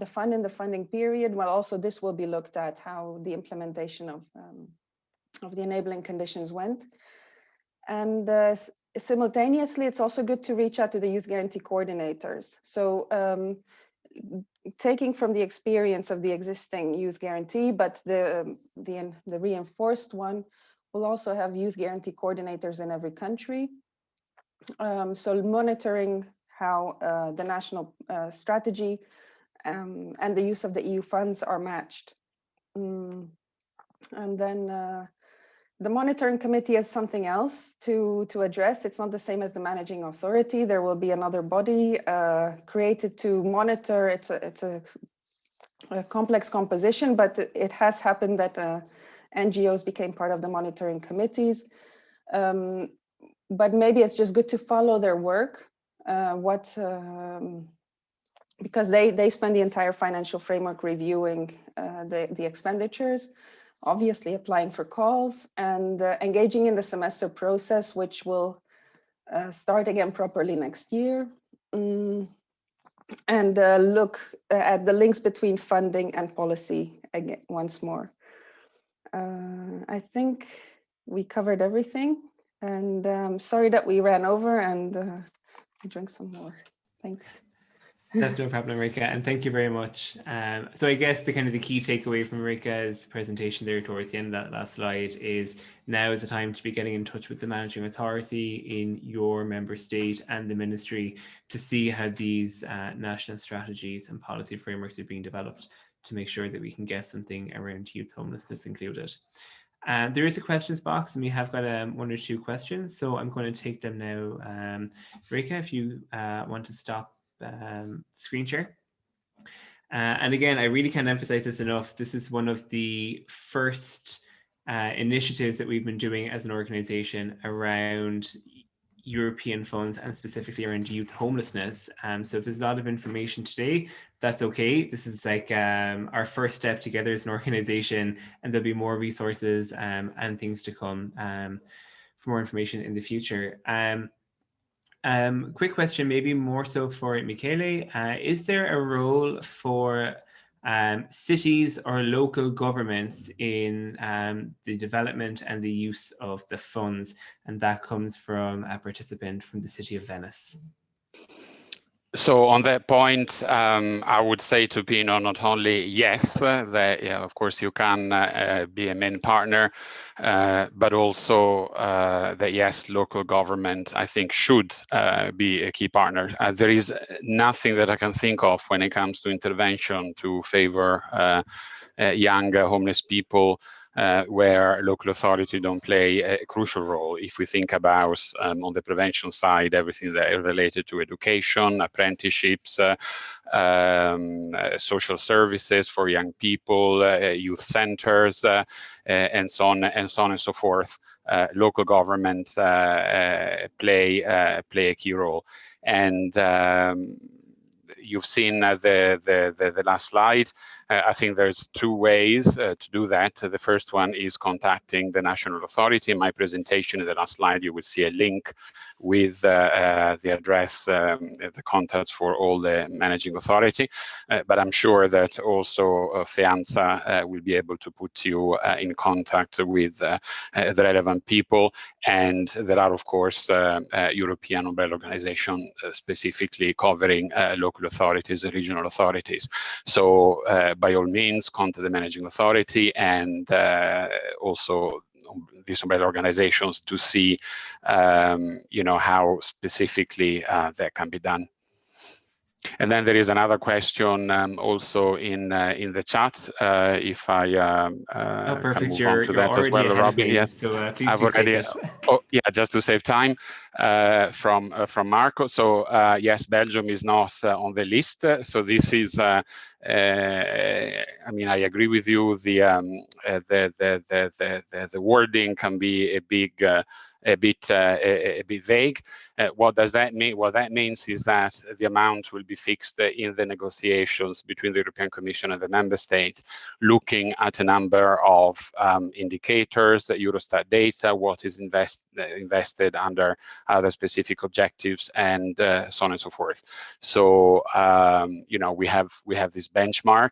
fund in the funding period. Well, also this will be looked at, how the implementation of the enabling conditions went. And simultaneously, it's also good to reach out to the Youth Guarantee coordinators. So taking from the experience of the existing Youth Guarantee, but the reinforced one will also have Youth Guarantee coordinators in every country. So monitoring how the national strategy and the use of the EU funds are matched. And then the monitoring committee is something else to address. It's not the same as the managing authority. There will be another body created to monitor. It's a complex composition, but it has happened that NGOs became part of the monitoring committees. But maybe it's just good to follow their work, because they spend the entire financial framework reviewing the expenditures, obviously applying for calls, and engaging in the semester process, which will start again properly next year. And look at the links between funding and policy again once more. I think we covered everything, and sorry that we ran over, and I drank some more. Thanks. That's no problem, Rika, and thank you very much. So I guess the key takeaway from Rika's presentation there towards the end of that last slide is now is the time to be getting in touch with the managing authority in your member state and the ministry to see how these national strategies and policy frameworks are being developed to make sure that we can get something around youth homelessness included. There is a questions box, and we have got 1 or 2 questions, so I'm going to take them now. Rika, if you want to stop screen share. And again, I really can't emphasize this enough. This is one of the first initiatives that we've been doing as an organization around European funds and specifically around youth homelessness. So if there's a lot of information today, that's okay. This is like our first step together as an organization, and there'll be more resources and things to come for more information in the future. Quick question, maybe more so for Michele. Is there a role for cities or local governments in the development and the use of the funds? And that comes from a participant from the city of Venice. So on that point, I would say to Pino not only yes, that of course you can be a main partner, but also that yes, local government I think should be a key partner. There is nothing that I can think of when it comes to intervention to favor young homeless people where local authority don't play a crucial role. If we think about on the prevention side, everything that is related to education, apprenticeships, social services for young people, youth centers, and so on and so forth. Local governments play a key role. And you've seen the last slide. I think there's 2 ways to do that. The first one is contacting the national authority. In my presentation, in the last slide, you will see a link with the address, the contacts for all the managing authority. But I'm sure that also FEANZA will be able to put you in contact with the relevant people. And there are, of course, European umbrella organizations specifically covering local authorities and regional authorities. So by all means, contact the managing authority and also these umbrella organizations to see, how specifically that can be done. And then there is another question also in the chat. If I perfect. can move on to that as well, Robbie. Yes, so I've already. Oh, yeah, just to save time, from Marco. So yes, Belgium is not on the list. So this is. I mean, I agree with you. The wording can be a bit vague. What does that mean? What that means is that the amount will be fixed in the negotiations between the European Commission and the member states, looking at a number of indicators, Eurostat data, what is invested under other specific objectives, and so on and so forth. So we have this benchmark.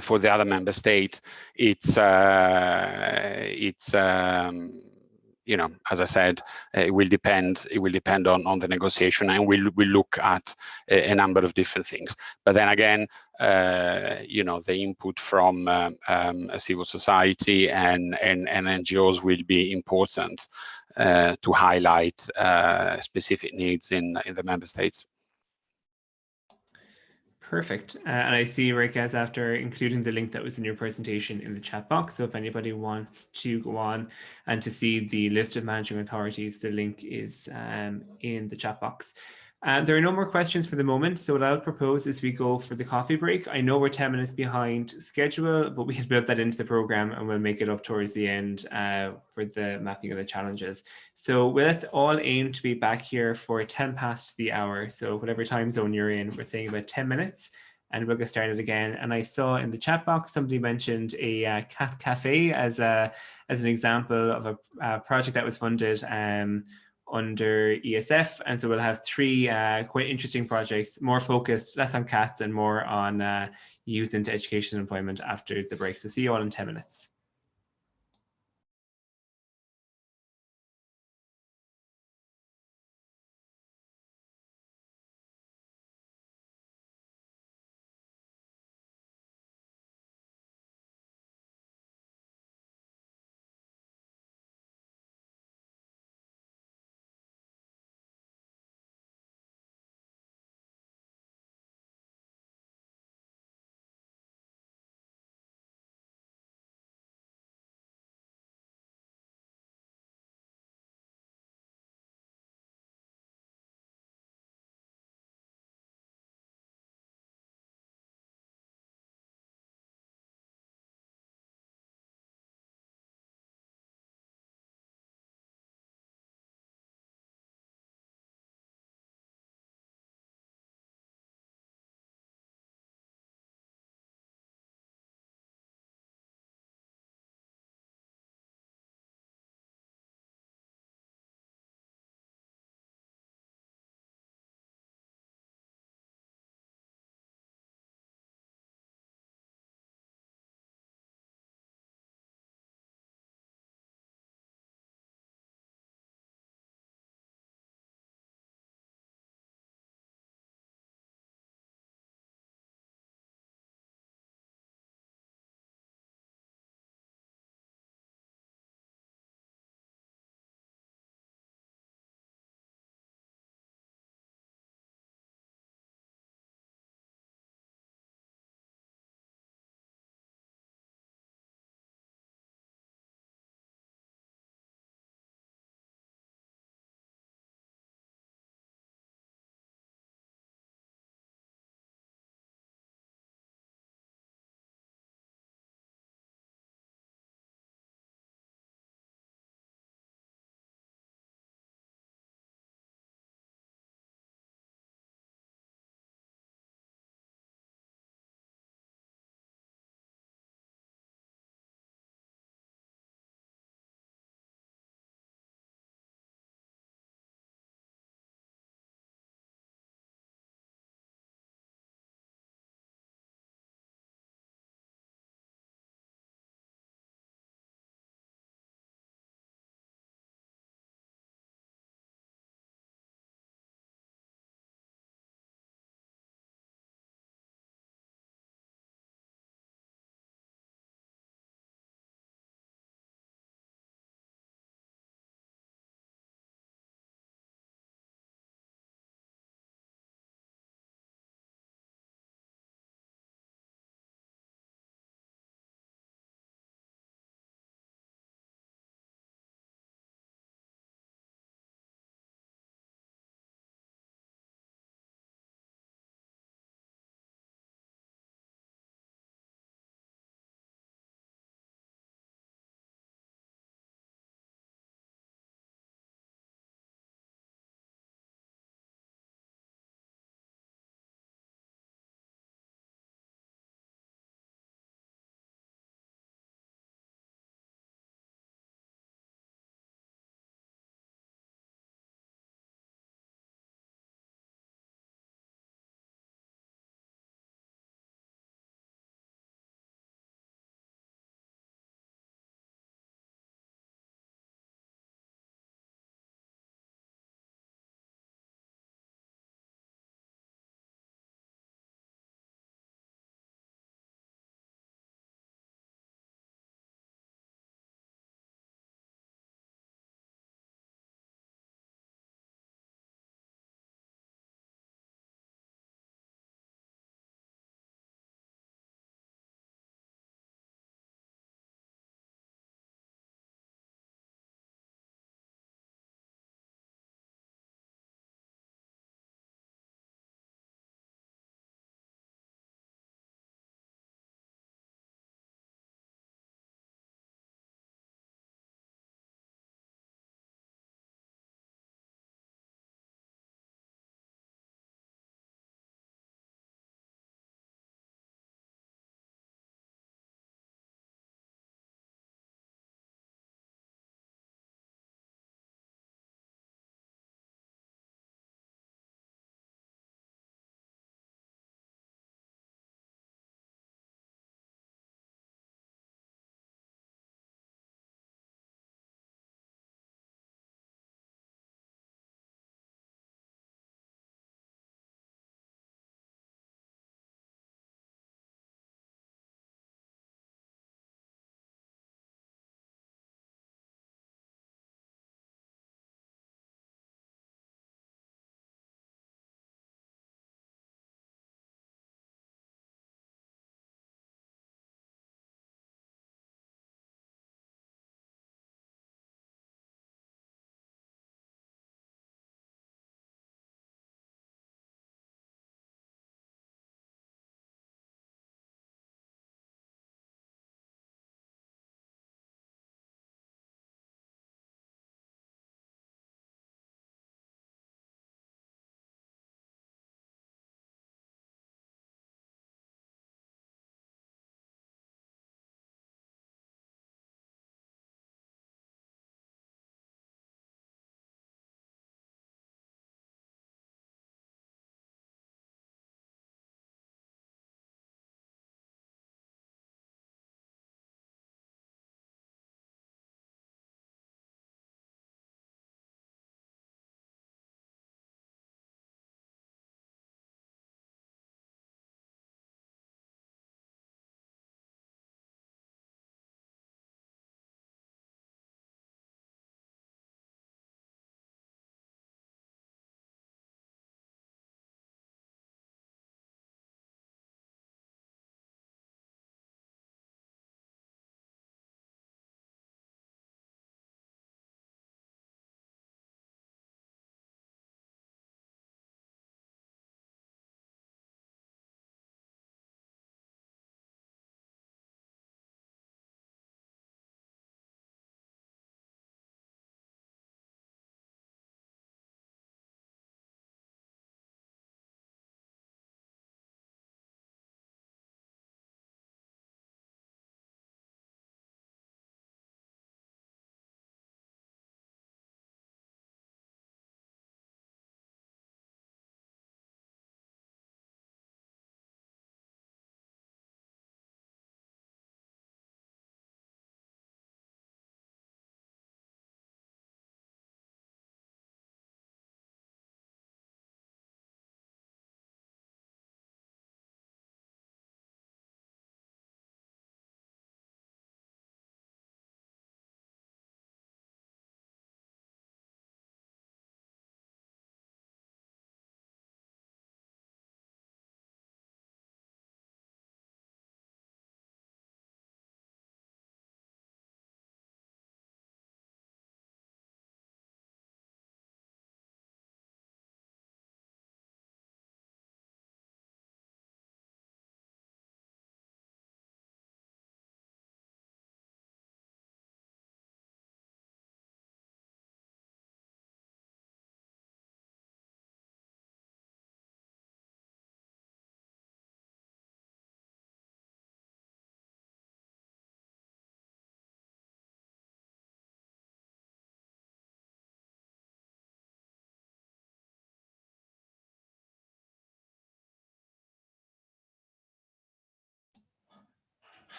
For the other member states, it's as I said, it will depend on the negotiation, and we'll look at a number of different things. But then again, the input from civil society and NGOs will be important to highlight specific needs in the member states. Perfect. And I see, Rikaz, after including the link that was in your presentation in the chat box. So if anybody wants to go on and to see the list of managing authorities, the link is in the chat box. There are no more questions for the moment. So what I'll propose is we go for the coffee break. I know we're 10 minutes behind schedule, but we had built that into the program, and we'll make it up towards the end for the mapping of the challenges. So let's all aim to be back here for 10 past the hour. So whatever time zone you're in, we're saying about 10 minutes. And we'll get started again. And I saw in the chat box, somebody mentioned a cat cafe as an example of a project that was funded under ESF. And so we'll have 3 quite interesting projects, more focused, less on cats and more on youth into education and employment after the break. So see you all in 10 minutes.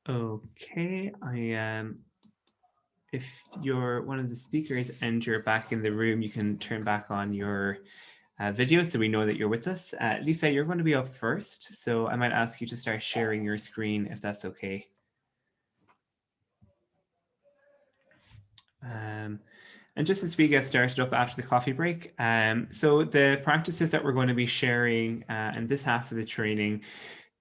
Okay, if you're one of the speakers and you're back in the room, you can turn back on your video so we know that you're with us. Lisa, you're going to be up first, so I might ask you to start sharing your screen if that's okay. And just as we get started up after the coffee break, so the practices that we're going to be sharing in this half of the training,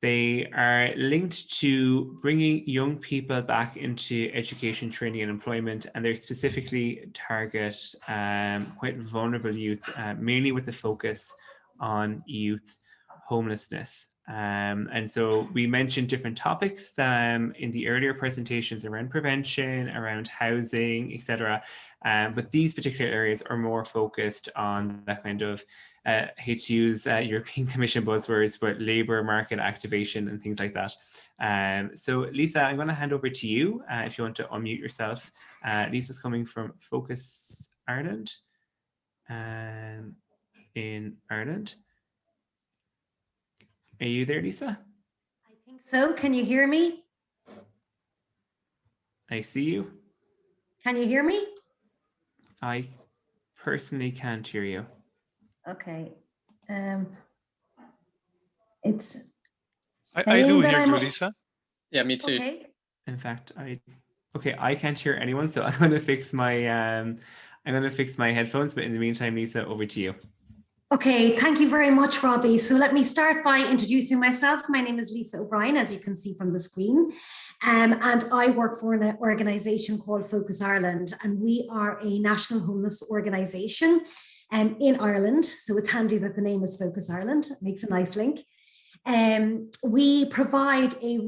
they are linked to bringing young people back into education, training and employment, and they're specifically target quite vulnerable youth, mainly with the focus on youth homelessness. And so we mentioned different topics in the earlier presentations around prevention, around housing, etc. But these particular areas are more focused on that kind of hate to use European Commission buzzwords, but labour market activation and things like that. So Lisa, I'm going to hand over to you if you want to unmute yourself. Lisa's coming from Focus Ireland in Ireland. Are you there, Lisa? I think so. Can you hear me? I see you. Can you hear me? I personally can't hear you. Okay. It's I do saying that hear you, I'm- Lisa. Yeah, me too. Okay. In fact, I can't hear anyone, so I'm going to fix my headphones. But in the meantime, Lisa, over to you. Okay, thank you very much, Robbie. So let me start by introducing myself. My name is Lisa O'Brien, as you can see from the screen. And I work for an organisation called Focus Ireland, and we are a national homeless organisation in Ireland. So it's handy that the name is Focus Ireland. It makes a nice link. We provide a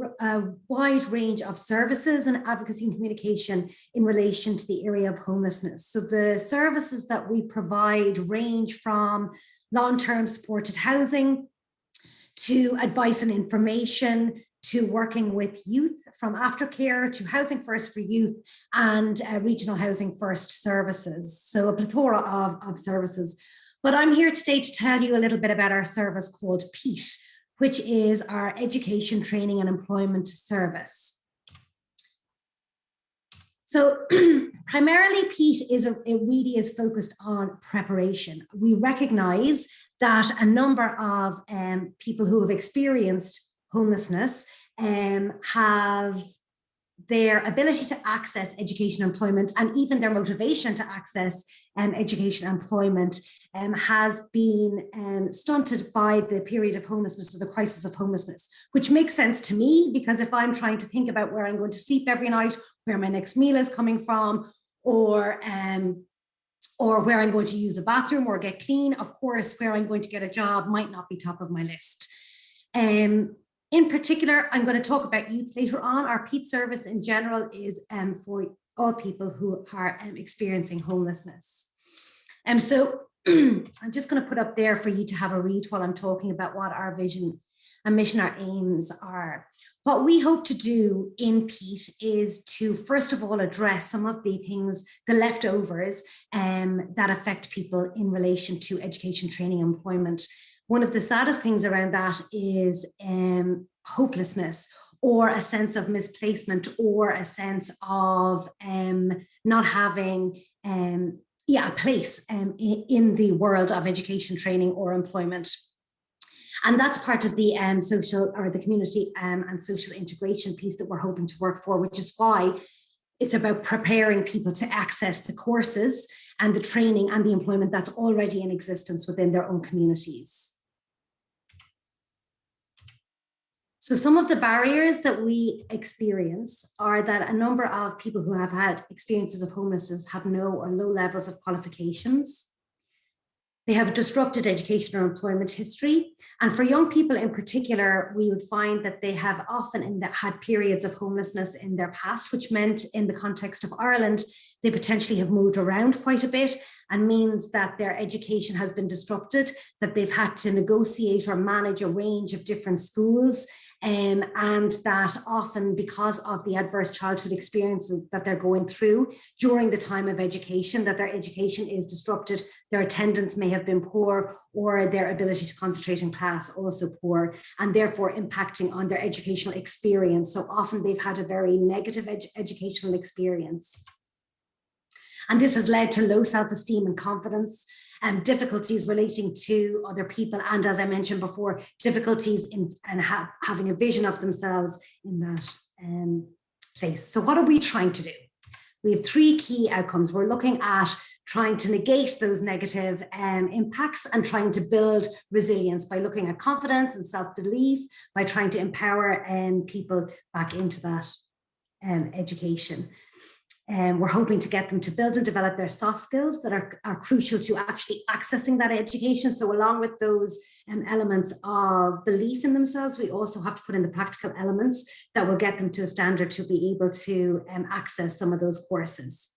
wide range of services and advocacy and communication in relation to the area of homelessness. So the services that we provide range from long-term supported housing to advice and information, to working with youth, from aftercare to Housing First for Youth and regional Housing First services. So a plethora of services. But I'm here today to tell you a little bit about our service called PEAT, which is our Education, Training and Employment Service. So primarily PEAT it really is focused on preparation. We recognize that a number of people who have experienced homelessness have their ability to access education and employment, and even their motivation to access education and employment has been stunted by the period of homelessness, or the crisis of homelessness, which makes sense to me, because if I'm trying to think about where I'm going to sleep every night, where my next meal is coming from, or where I'm going to use a bathroom or get clean, of course, where I'm going to get a job might not be top of my list. In particular, I'm going to talk about youth later on. Our PEAT service in general is for all people who are experiencing homelessness. So I'm just going to put up there for you to have a read while I'm talking about what our vision and mission, our aims are. What we hope to do in PEAT is to, first of all, address some of the things, the leftovers that affect people in relation to education, training, and employment. One of the saddest things around that is hopelessness, or a sense of misplacement, or a sense of not having a place in the world of education, training, or employment. And that's part of the social, or the community and social integration piece that we're hoping to work for, which is why it's about preparing people to access the courses and the training and the employment that's already in existence within their own communities. So some of the barriers that we experience are that a number of people who have had experiences of homelessness have no or low levels of qualifications. They have disrupted education or employment history. And for young people in particular, we would find that they have often had periods of homelessness in their past, which meant in the context of Ireland, they potentially have moved around quite a bit, and means that their education has been disrupted, that they've had to negotiate or manage a range of different schools and that often, because of the adverse childhood experiences that they're going through during the time of education, that their education is disrupted, their attendance may have been poor, or their ability to concentrate in class also poor, and therefore impacting on their educational experience. So often they've had a very negative educational experience. And this has led to low self-esteem and confidence, and difficulties relating to other people. And as I mentioned before, difficulties in having a vision of themselves in that place. So what are we trying to do? We have three key outcomes. We're looking at trying to negate those negative impacts and trying to build resilience by looking at confidence and self-belief, by trying to empower people back into that education. We're hoping to get them to build and develop their soft skills that are crucial to actually accessing that education. So along with those elements of belief in themselves, we also have to put in the practical elements that will get them to a standard to be able to access some of those courses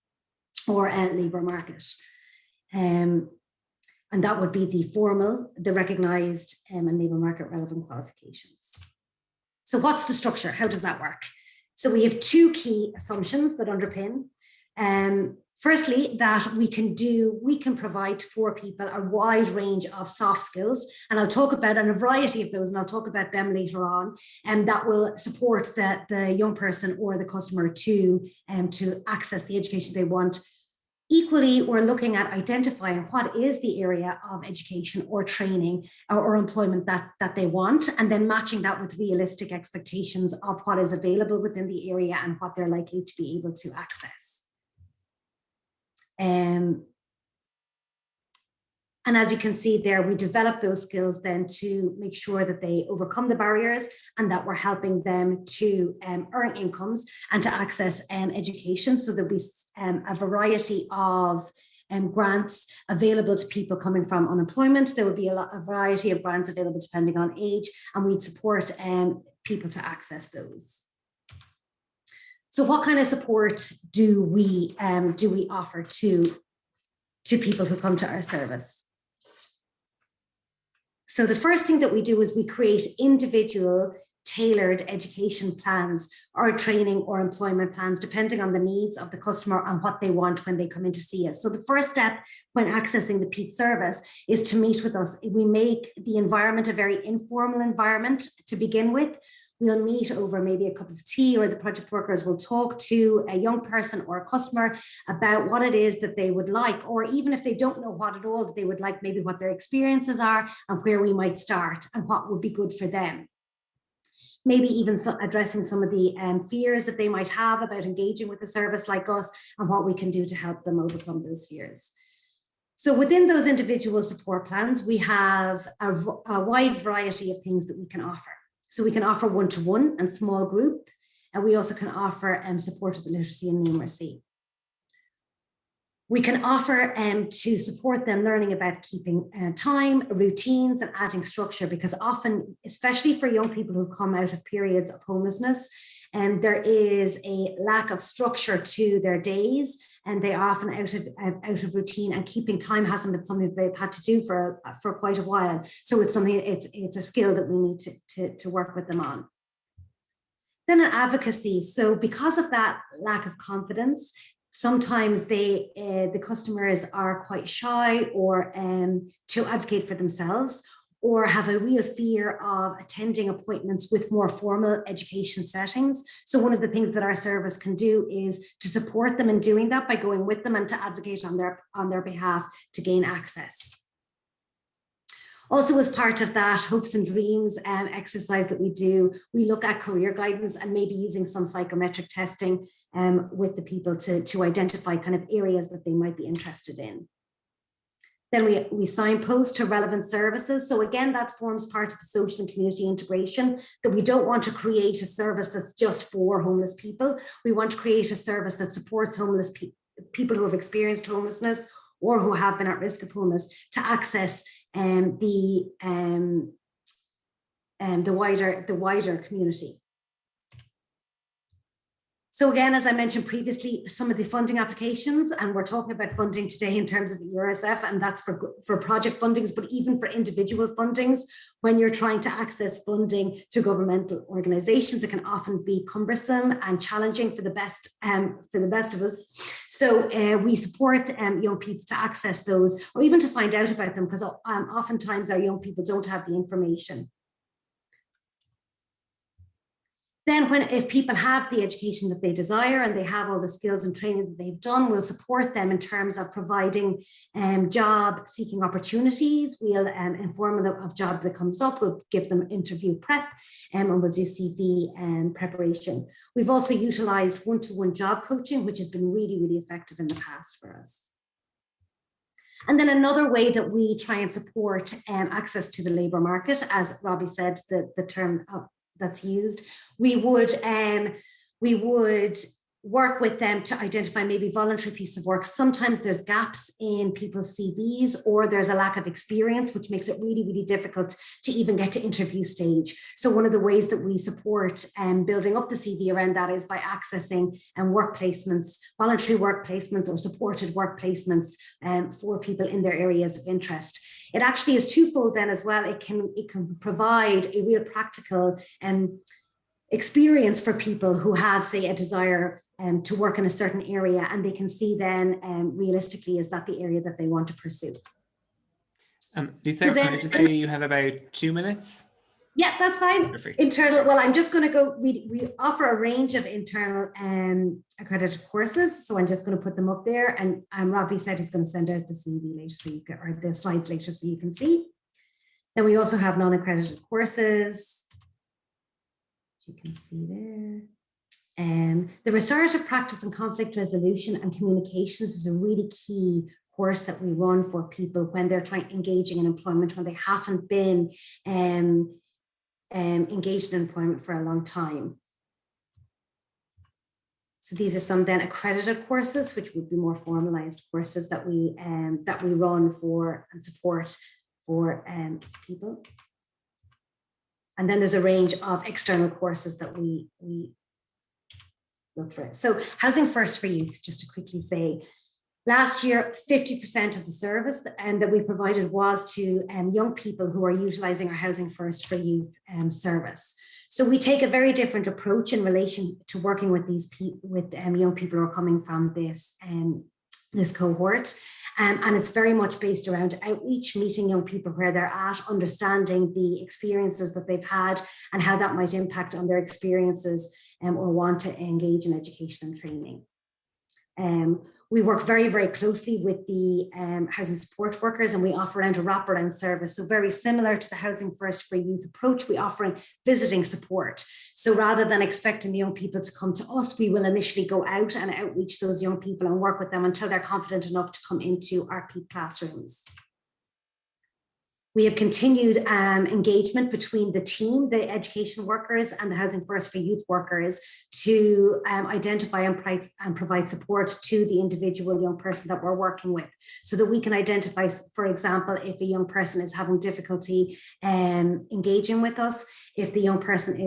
or labour market. And that would be the formal, the recognised and labour market relevant qualifications. So what's the structure? How does that work? So we have two key assumptions that underpin. Firstly, that we can provide for people a wide range of soft skills, and I'll talk about a variety of those, and I'll talk about them later on, and that will support the young person or the customer to access the education they want. Equally, we're looking at identifying what is the area of education or training or employment that they want, and then matching that with realistic expectations of what is available within the area and what they're likely to be able to access. And as you can see there, we develop those skills then to make sure that they overcome the barriers and that we're helping them to earn incomes and to access education. So there'll be a variety of grants available to people coming from unemployment. There would be a variety of grants available depending on age, and we'd support people to access those. So what kind of support do we offer to people who come to our service? So the first thing that we do is we create individual tailored education plans or training or employment plans, depending on the needs of the customer and what they want when they come in to see us. So the first step when accessing the PEAT service is to meet with us. We make the environment a very informal environment to begin with. We'll meet over maybe a cup of tea, or the project workers will talk to a young person or a customer about what it is that they would like, or even if they don't know what at all that they would like, maybe what their experiences are and where we might start and what would be good for them. Maybe even addressing some of the fears that they might have about engaging with a service like us and what we can do to help them overcome those fears. So within those individual support plans, we have a wide variety of things that we can offer. So we can offer one-to-one and small group, and we also can offer support of the literacy and numeracy. We can offer to support them learning about keeping time, routines, and adding structure, because often, especially for young people who come out of periods of homelessness, there is a lack of structure to their days, and they are often out of routine, and keeping time hasn't been something they've had to do for quite a while. So it's something, it's a skill that we need to work with them on. Then an advocacy. So because of that lack of confidence, sometimes the customers are quite shy or to advocate for themselves, or have a real fear of attending appointments with more formal education settings. So one of the things that our service can do is to support them in doing that by going with them and to advocate on their behalf to gain access. Also, as part of that hopes and dreams exercise that we do, we look at career guidance and maybe using some psychometric testing with the people to identify kind of areas that they might be interested in. Then we signpost to relevant services. So again, that forms part of the social and community integration, that we don't want to create a service that's just for homeless people. We want to create a service that supports homeless people who have experienced homelessness or who have been at risk of homeless to access the wider community. So again, as I mentioned previously, some of the funding applications, and we're talking about funding today in terms of ESF, and that's for project fundings, but even for individual fundings, when you're trying to access funding to governmental organizations, it can often be cumbersome and challenging for the best of us. So we support young people to access those, or even to find out about them, because oftentimes our young people don't have the information. Then if people have the education that they desire and they have all the skills and training that they've done, we'll support them in terms of providing job seeking opportunities. We'll inform them of job that comes up. We'll give them interview prep and we'll do CV preparation. We've also utilized one-to-one job coaching, which has been really, really effective in the past for us. And then another way that we try and support access to the labour market, as Robbie said, the term that's used, we would work with them to identify maybe voluntary piece of work. Sometimes there's gaps in people's CVs, or there's a lack of experience, which makes it really, really difficult to even get to interview stage. So one of the ways that we support building up the CV around that is by accessing work placements, voluntary work placements, or supported work placements for people in their areas of interest. It actually is twofold then as well. It can provide a real practical experience for people who have, say, a desire to work in a certain area, and they can see then realistically, is that the area that they want to pursue. Lisa, so then, can I just say you have about 2 minutes? Yeah, that's fine. Perfect. Internal, well, I'm just going to go, we offer a range of internal accredited courses. So I'm just going to put them up there. And Robbie said he's going to send out the CV later, so you can, or the slides later, so you can see. Then we also have non-accredited courses. You can see there. The restorative practice and conflict resolution and communications is a really key course that we run for people when they're engaging in employment, when they haven't been engaged in employment for a long time. So these are some then accredited courses, which would be more formalized courses that we run for and support for people. And then there's a range of external courses that we look for. So Housing First for Youth, just to quickly say, last year, 50% of the service that we provided was to young people who are utilising our Housing First for Youth service. So we take a very different approach in relation to working with these young people who are coming from this cohort. And it's very much based around outreach, meeting young people where they're at, understanding the experiences that they've had and how that might impact on their experiences or want to engage in education and training. We work very, very closely with the housing support workers, and we offer around a wraparound service. So very similar to the Housing First for Youth approach, we offer visiting support. So rather than expecting the young people to come to us, we will initially go out and outreach those young people and work with them until they're confident enough to come into our peak classrooms. We have continued engagement between the team, the education workers, and the Housing First for Youth workers to identify and provide support to the individual young person that we're working with, so that we can identify, for example, if a young person is having difficulty engaging with us, if the young person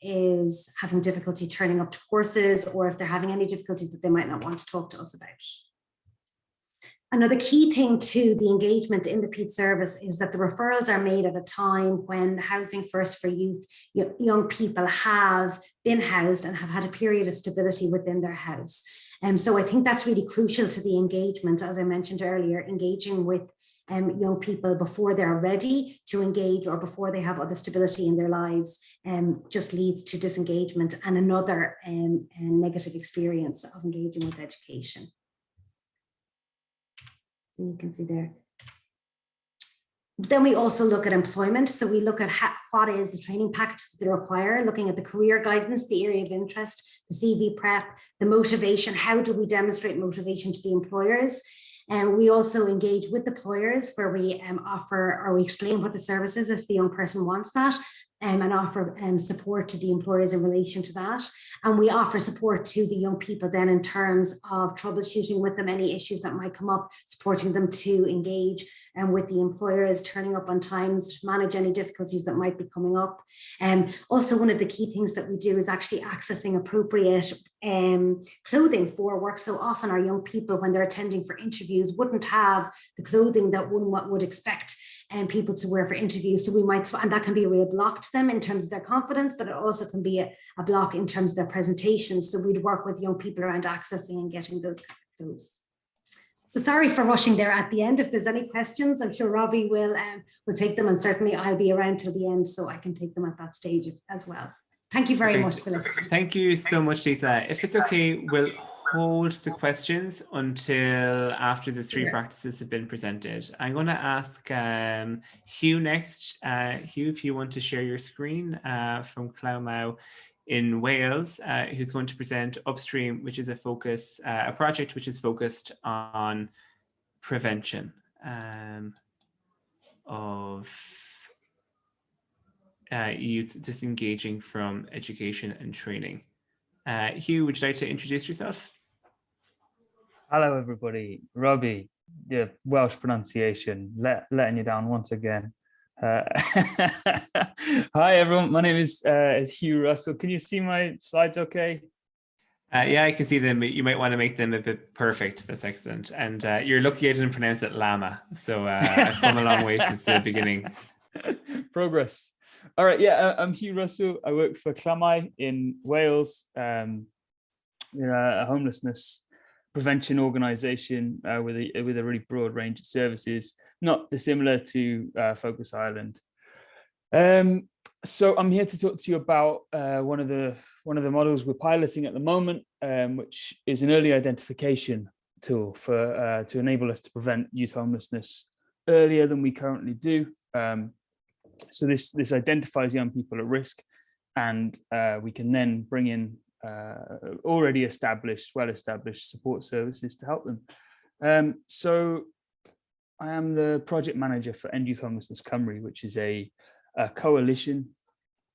is having difficulty turning up to courses, or if they're having any difficulties that they might not want to talk to us about. Another key thing to the engagement in the PEAT service is that the referrals are made at a time when the Housing First for Youth young people have been housed and have had a period of stability within their house. So I think that's really crucial to the engagement, as I mentioned earlier, engaging with young people before they're ready to engage or before they have other stability in their lives just leads to disengagement and another negative experience of engaging with education. You can see there. Then we also look at employment. So we look at what is the training package that they require, looking at the career guidance, the area of interest, the CV prep, the motivation. How do we demonstrate motivation to the employers? And we also engage with employers where we offer or we explain what the service is if the young person wants that. and offer support to the employers in relation to that. And we offer support to the young people then in terms of troubleshooting with them, any issues that might come up, supporting them to engage with the employers, turning up on times, manage any difficulties that might be coming up. Also, one of the key things that we do is actually accessing appropriate clothing for work. So often our young people, when they're attending for interviews, wouldn't have the clothing that one would expect people to wear for interviews. So we might, and that can be a real block to them in terms of their confidence, but it also can be a block in terms of their presentation. So we'd work with young people around accessing and getting those clothes. So sorry for rushing there at the end. If there's any questions, I'm sure Robbie will take them, and certainly I'll be around till the end so I can take them at that stage as well. Thank you very much for listening. Thank you so much, Lisa. If it's okay, we'll hold the questions until after the three practices have been presented. I'm going to ask Hugh next. Hugh, if you want to share your screen from Clowmow in Wales, who's going to present Upstream, which is a project which is focused on prevention of youth disengaging from education and training. Hugh, would you like to introduce yourself? Hello, everybody. Robbie, yeah, Welsh pronunciation, letting you down once again. Hi, everyone. My name is Hugh Russell. Can you see my slides okay? Yeah, I can see them. You might want to make them a bit perfect. That's excellent. And you're lucky I didn't pronounce it llama. So I've come a long way since the beginning. Progress. All right. Yeah, I'm Hugh Russell. I work for Clowmow in Wales. We're a homelessness prevention organisation with a really broad range of services, not dissimilar to Focus Ireland. So I'm here to talk to you about one of the models we're piloting at the moment, which is an early identification tool for to enable us to prevent youth homelessness earlier than we currently do. So this identifies young people at risk, and we can then bring in already well-established support services to help them. So I am the project manager for End Youth Homelessness Cymru, which is a coalition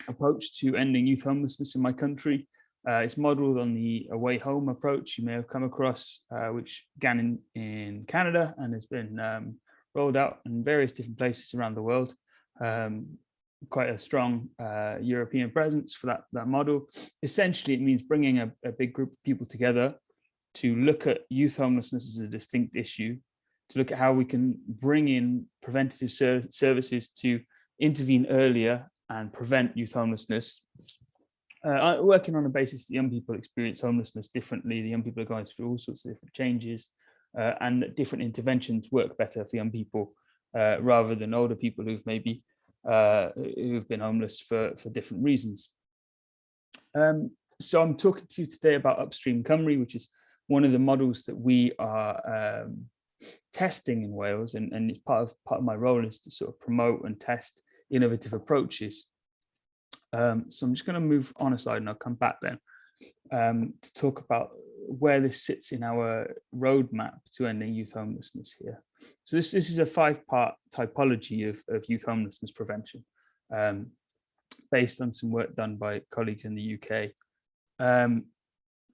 approach to ending youth homelessness in my country. It's modelled on the Away Home approach you may have come across, which began in Canada and has been rolled out in various different places around the world. Quite a strong European presence for that model. Essentially, it means bringing a big group of people together to look at youth homelessness as a distinct issue, to look at how we can bring in preventative services to intervene earlier and prevent youth homelessness. Working on the basis that young people experience homelessness differently, the young people are going through all sorts of different changes, and that different interventions work better for young people rather than older people who've maybe who've been homeless for different reasons. So I'm talking to you today about Upstream Cymru, which is one of the models that we are testing in Wales, and it's part of my role is to sort of promote and test innovative approaches. So I'm just going to move on a slide and I'll come back then to talk about where this sits in our roadmap to ending youth homelessness here. So this is a 5-part typology of youth homelessness prevention, based on some work done by colleagues in the UK.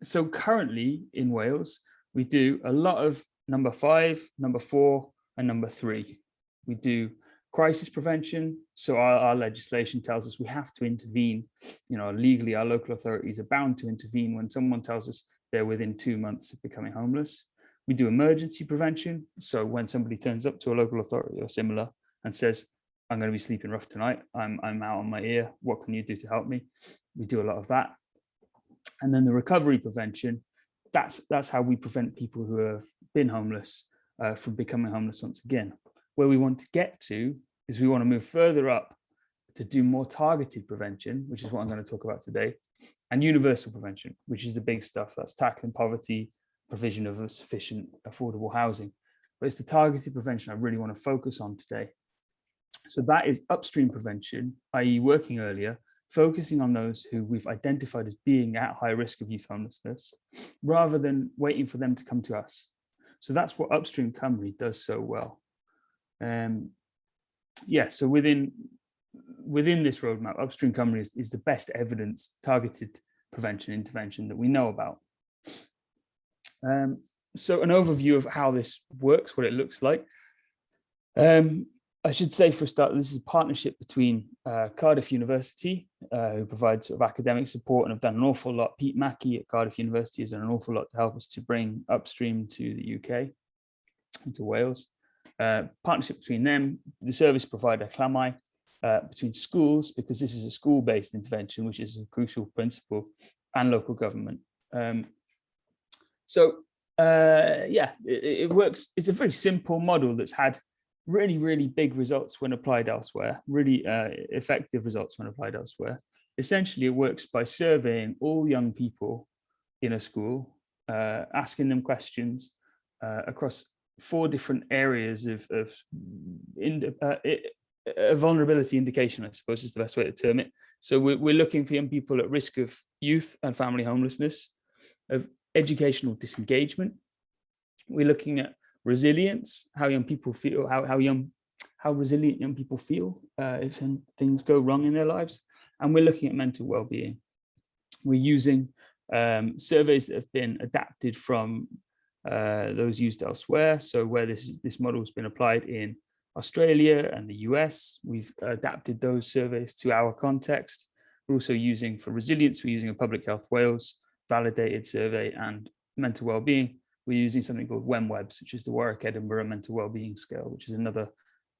So currently in Wales, we do a lot of number 5, number 4, and number 3. We do crisis prevention. So our legislation tells us we have to intervene. You know, legally, our local authorities are bound to intervene when someone tells us they're within 2 months of becoming homeless. We do emergency prevention. So when somebody turns up to a local authority or similar and says, I'm going to be sleeping rough tonight, I'm out on my ear, what can you do to help me? We do a lot of that. And then the recovery prevention, that's how we prevent people who have been homeless from becoming homeless once again. Where we want to get to is we want to move further up to do more targeted prevention, which is what I'm going to talk about today, and universal prevention, which is the big stuff. That's tackling poverty, provision of a sufficient affordable housing. But it's the targeted prevention I really want to focus on today. So that is upstream prevention, i.e. working earlier, focusing on those who we've identified as being at high risk of youth homelessness, rather than waiting for them to come to us. So that's what Upstream Cymru does so well. So within within this roadmap, Upstream Cymru is the best evidence targeted prevention intervention that we know about. So an overview of how this works, what it looks like. I should say for a start, this is a partnership between Cardiff University, who provide sort of academic support and have done an awful lot. Pete Mackey at Cardiff University has done an awful lot to help us to bring Upstream to the UK and to Wales. Partnership between them, the service provider Clamai, between schools, because this is a school-based intervention, which is a crucial principle, and local government. Yeah, it works. It's a very simple model that's had really, really big results when applied elsewhere, really effective results when applied elsewhere. Essentially, it works by surveying all young people in a school, asking them questions across 4 different areas of vulnerability indication, I suppose is the best way to term it. So we're looking for young people at risk of youth and family homelessness, of educational disengagement. We're looking at resilience, how young people feel, how resilient young people feel if things go wrong in their lives. And we're looking at mental well-being. We're using surveys that have been adapted from those used elsewhere. So where this model has been applied in Australia and the US, we've adapted those surveys to our context. We're also using, for resilience, we're using a Public Health Wales validated survey, and mental well-being, we're using something called WEMWEBS, which is the Warwick Edinburgh Mental Wellbeing Scale, which is another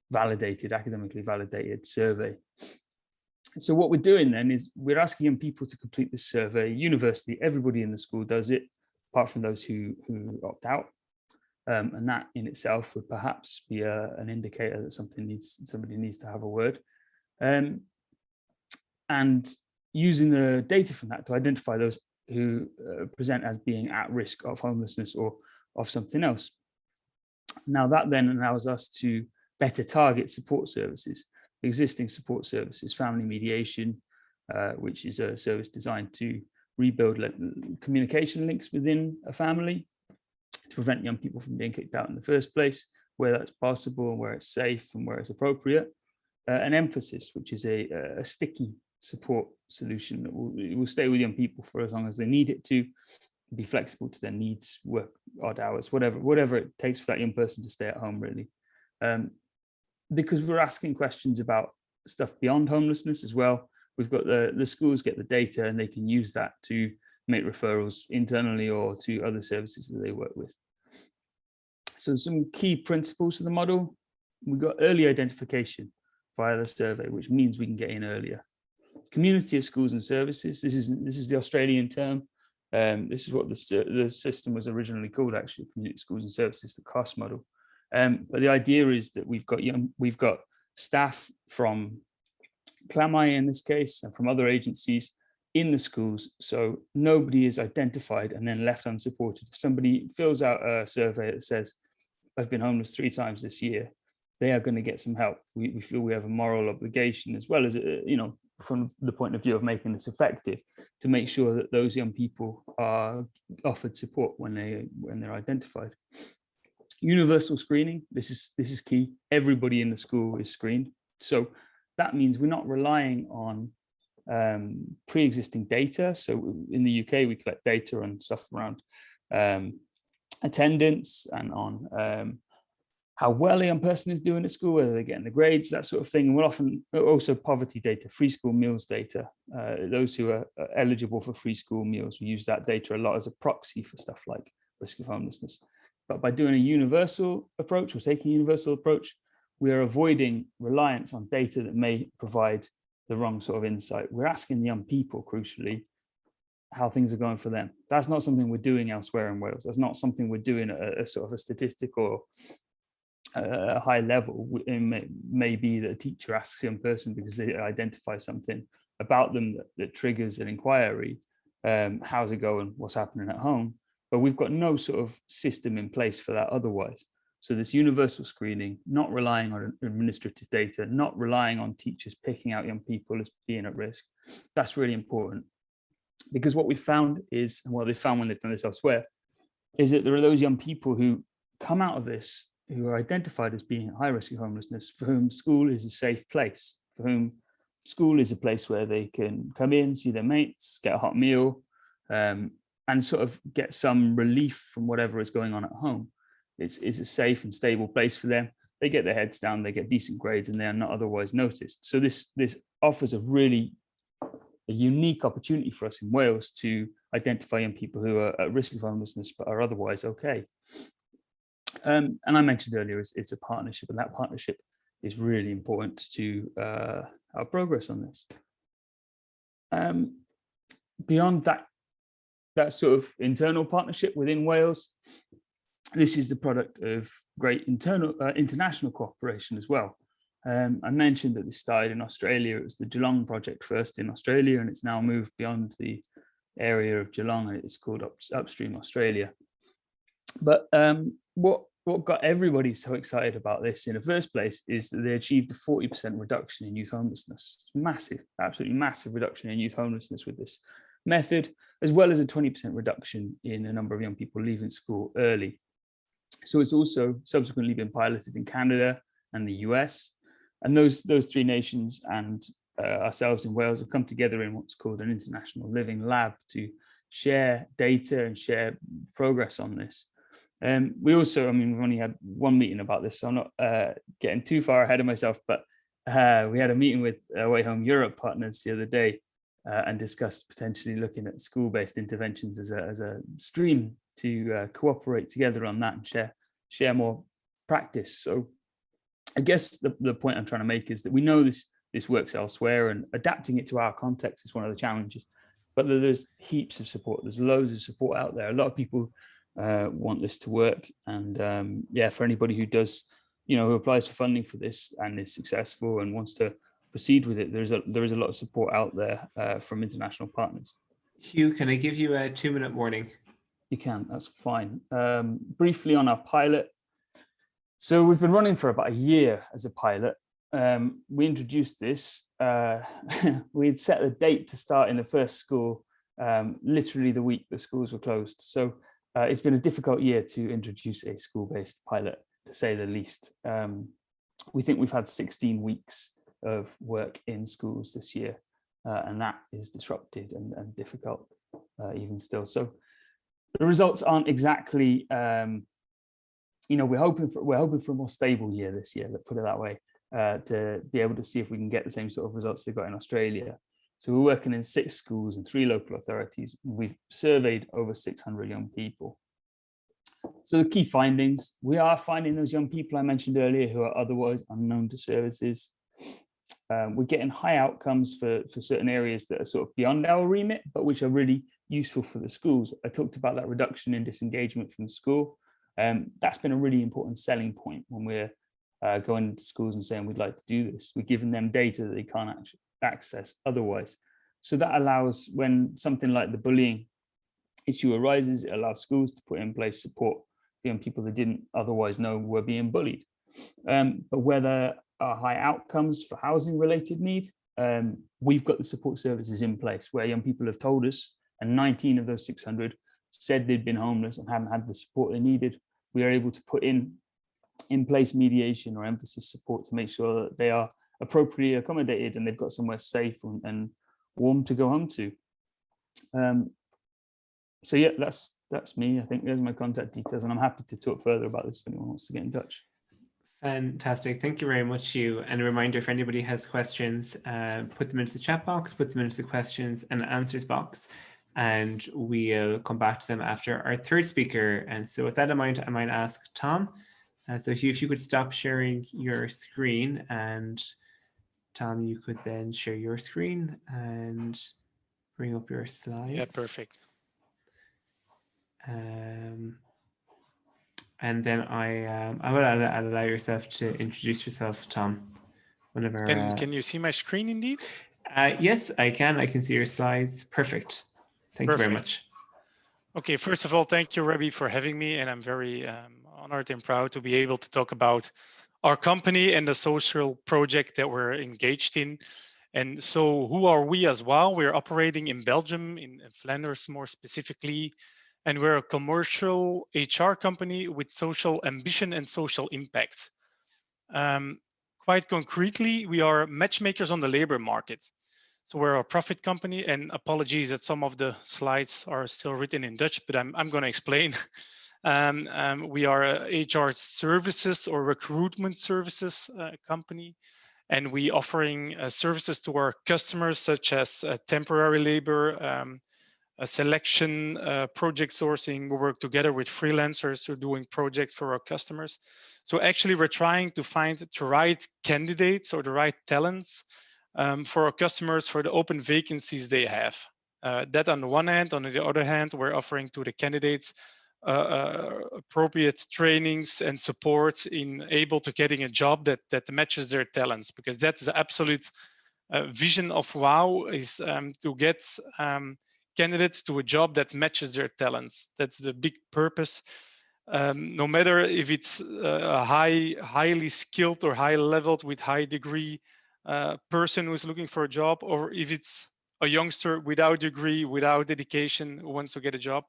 validated, academically validated survey. So what we're doing then is we're asking young people to complete this survey. University, everybody in the school does it, apart from those who opt out. And that in itself would perhaps be an indicator that somebody needs to have a word. And using the data from that to identify those who present as being at risk of homelessness or of something else. Now that then allows us to better target support services, existing support services, family mediation, which is a service designed to rebuild communication links within a family to prevent young people from being kicked out in the first place, where that's possible, where it's safe and where it's appropriate. An emphasis, which is a sticky support solution that will stay with young people for as long as they need it to, be flexible to their needs, work odd hours, whatever it takes for that young person to stay at home, really. Because we're asking questions about stuff beyond homelessness as well. We've got the schools get the data and they can use that to make referrals internally or to other services that they work with. So some key principles of the model: we've got early identification via the survey, which means we can get in earlier. Community of schools and services. This is the Australian term. This is what the system was originally called, actually, community schools and services, the COS model. But the idea is that we've got staff from Clamai in this case and from other agencies in the schools, so nobody is identified and then left unsupported. If somebody fills out a survey that says, "I've been homeless 3 times this year," they are going to get some help. We feel we have a moral obligation, as well as from the point of view of making this effective, to make sure that those young people are offered support when they're identified. Universal screening. This is key. Everybody in the school is screened. So that means we're not relying on pre-existing data. So in the UK, we collect data on stuff around attendance and on how well a young person is doing at school, whether they're getting the grades, that sort of thing. And we'll often also poverty data, free school meals data. Those who are eligible for free school meals, we use that data a lot as a proxy for stuff like risk of homelessness. But by doing a universal approach, or taking a universal approach, we are avoiding reliance on data that may provide the wrong sort of insight. We're asking the young people, crucially, how things are going for them. That's not something we're doing elsewhere in Wales. That's not something we're doing at a sort of a statistic or a high level. It may be that a teacher asks a young person because they identify something about them that triggers an inquiry. How's it going? What's happening at home? But we've got no sort of system in place for that otherwise. So this universal screening, not relying on administrative data, not relying on teachers picking out young people as being at risk, that's really important. Because what we found is, and what they found when they've done this elsewhere, is that there are those young people who come out of this, who are identified as being at high risk of homelessness, for whom school is a safe place, for whom school is a place where they can come in, see their mates, get a hot meal, and sort of get some relief from whatever is going on at home. It's a safe and stable place for them. They get their heads down, they get decent grades, and they are not otherwise noticed. So this offers a unique opportunity for us in Wales to identify young people who are at risk of homelessness but are otherwise okay. And I mentioned earlier, it's a partnership, and that partnership is really important to our progress on this. Beyond that sort of internal partnership within Wales, this is the product of great international cooperation as well. I mentioned that this started in Australia. It was the Geelong project first in Australia, and it's now moved beyond the area of Geelong, and it's called Upstream Australia. But what got everybody so excited about this in the first place is that they achieved a 40% reduction in youth homelessness. Massive, absolutely massive reduction in youth homelessness with this method, as well as a 20% reduction in the number of young people leaving school early. So it's also subsequently been piloted in Canada and the US. And those three nations and ourselves in Wales have come together in what's called an International Living Lab to share data and share progress on this. We also, I mean, we've only had one meeting about this, so I'm not getting too far ahead of myself, but we had a meeting with Way Home Europe partners the other day and discussed potentially looking at school-based interventions as a stream to cooperate together on that and share more practice. So I guess the point I'm trying to make is that we know this works elsewhere, and adapting it to our context is one of the challenges, but there's heaps of support. There's loads of support out there. A lot of people want this to work, and yeah, for anybody who does, who applies for funding for this and is successful and wants to proceed with it, there is a lot of support out there from international partners. Hugh, can I give you a 2-minute warning? You can, that's fine. Briefly on our pilot. So we've been running for about a year as a pilot. We introduced this, we had set a date to start in the first school, literally the week the schools were closed. So it's been a difficult year to introduce a school-based pilot, to say the least. We think we've had 16 weeks of work in schools this year, and that is disrupted and difficult even still. So the results aren't exactly, we're hoping for a more stable year this year, let's put it that way, to be able to see if we can get the same sort of results they got in Australia. So we're working in 6 schools and 3 local authorities. We've surveyed over 600 young people. So the key findings, we are finding those young people I mentioned earlier who are otherwise unknown to services. We're getting high outcomes for certain areas that are sort of beyond our remit, but which are really useful for the schools. I talked about that reduction in disengagement from school. That's been a really important selling point when we're going into schools and saying we'd like to do this. We're giving them data that they can't actually access otherwise. So that allows, when something like the bullying issue arises, it allows schools to put in place support for young people that didn't otherwise know were being bullied. But where there are high outcomes for housing related need, we've got the support services in place where young people have told us, and 19 of those 600 said they'd been homeless and hadn't had the support they needed. We are able to put in place mediation or emphasis support to make sure that they are appropriately accommodated and they've got somewhere safe and warm to go home to. So yeah, that's me. I think there's my contact details, and I'm happy to talk further about this if anyone wants to get in touch. Fantastic. Thank you very much, Hugh. And a reminder, if anybody has questions, put them into the chat box, put them into the questions and answers box, and we'll come back to them after our third speaker. And so with that in mind, I might ask Tom. So Hugh, if you could stop sharing your screen, and Tom, you could then share your screen and bring up your slides. Yeah, perfect. And then I will allow yourself to introduce yourself, Tom. Whenever. Can you see my screen indeed? Yes, I can. I can see your slides. Perfect. Thank you very much. Okay, first of all, thank you, Robbie, for having me. And I'm very honored and proud to be able to talk about our company and the social project that we're engaged in. And so who are we as well? We're operating in Belgium, in Flanders more specifically. And we're a commercial HR company with social ambition and social impact. Quite quite concretely, we are matchmakers on the labor market. So we're a profit company, and apologies that some of the slides are still written in Dutch, but I'm going to explain. We are a HR services or recruitment services company, and we offering services to our customers such as temporary labor, selection, project sourcing. We work together with freelancers who are doing projects for our customers. So actually we're trying to find the right candidates or the right talents for our customers for the open vacancies they have. That on the one hand. On the other hand, we're offering to the candidates appropriate trainings and support in able to getting a job that matches their talents, because that's the absolute vision of WOW is to get candidates to a job that matches their talents. That's the big purpose. No matter if it's a highly skilled or high leveled with high degree person who's looking for a job, or if it's a youngster without degree, without dedication who wants to get a job.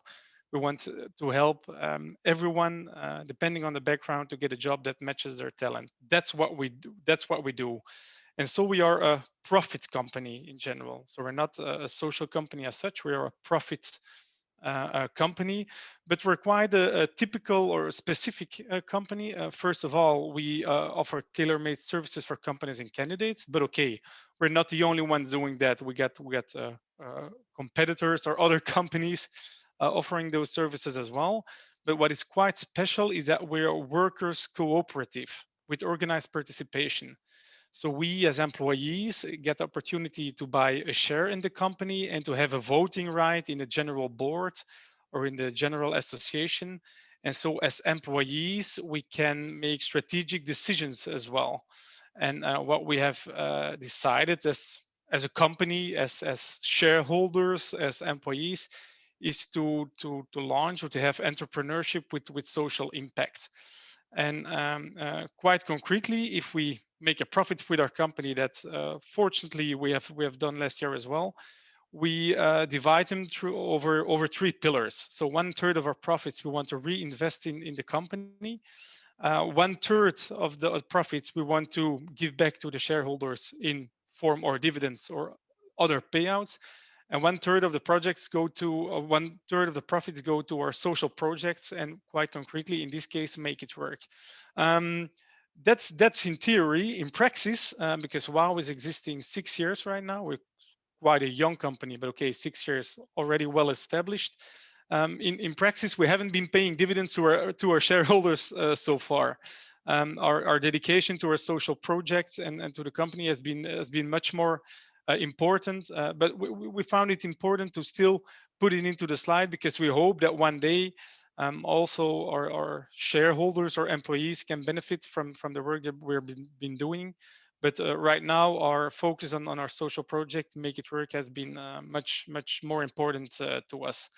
We want to help everyone, depending on the background, to get a job that matches their talent. That's what we do. That's what we do. And so we are a profit company in general. So we're not a social company as such. We are a profit company, but we're quite a typical or specific company. First of all, we offer tailor-made services for companies and candidates. But okay, we're not the only ones doing that. We got competitors or other companies offering those services as well. But what is quite special is that we're a workers' cooperative with organized participation. So we as employees get the opportunity to buy a share in the company and to have a voting right in the general board or in the general association. And so as employees, we can make strategic decisions as well. And what we have decided as a company, as shareholders, as employees, is to launch or to have entrepreneurship with social impact. And quite concretely, if we make a profit with our company, that fortunately we have done last year as well, we divide them through over 3 pillars. So 1/3 of our profits we want to reinvest in the company. 1/3 of the profits we want to give back to the shareholders in form or dividends or other payouts. And 1/3 of the projects go to 1/3 of the profits go to our social projects, and quite concretely in this case, Make It Work. That's in theory. In practice, because WOW is existing 6 years right now, we're quite a young company, but okay, 6 years already well established. In practice, we haven't been paying dividends to our shareholders so far. Our dedication to our social projects and to the company has been much more important, but we found it important to still put it into the slide, because we hope that one day also our shareholders or employees can benefit from the work that we've been doing. But right now, our focus on our social project, Make It Work, has been much more important to us.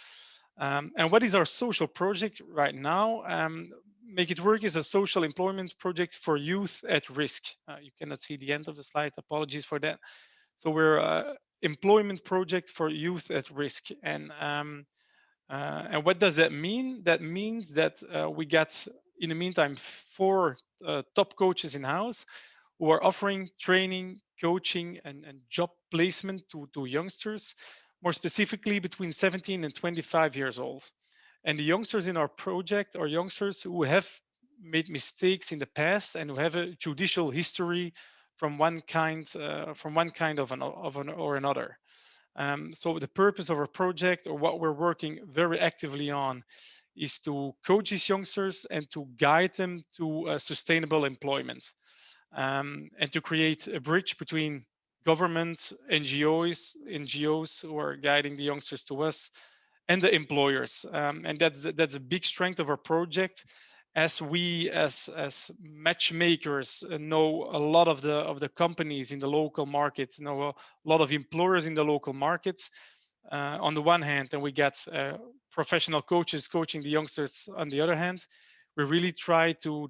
And what is our social project right now? Make It Work is a social employment project for youth at risk. You cannot see the end of the slide. Apologies for that. So we're an employment project for youth at risk. And what does that mean? That means that we got, in the meantime, 4 top coaches in-house who are offering training, coaching, and job placement to youngsters, more specifically between 17 and 25 years old. And the youngsters in our project are youngsters who have made mistakes in the past and who have a judicial history from one kind or another. So the purpose of our project, or what we're working very actively on, is to coach these youngsters and to guide them to sustainable employment, and to create a bridge between government, NGOs who are guiding the youngsters to us, and the employers. And that's a big strength of our project, as we as matchmakers know a lot of the companies in the local market, know a lot of employers in the local markets on the one hand, and we get professional coaches coaching the youngsters on the other hand. We really try to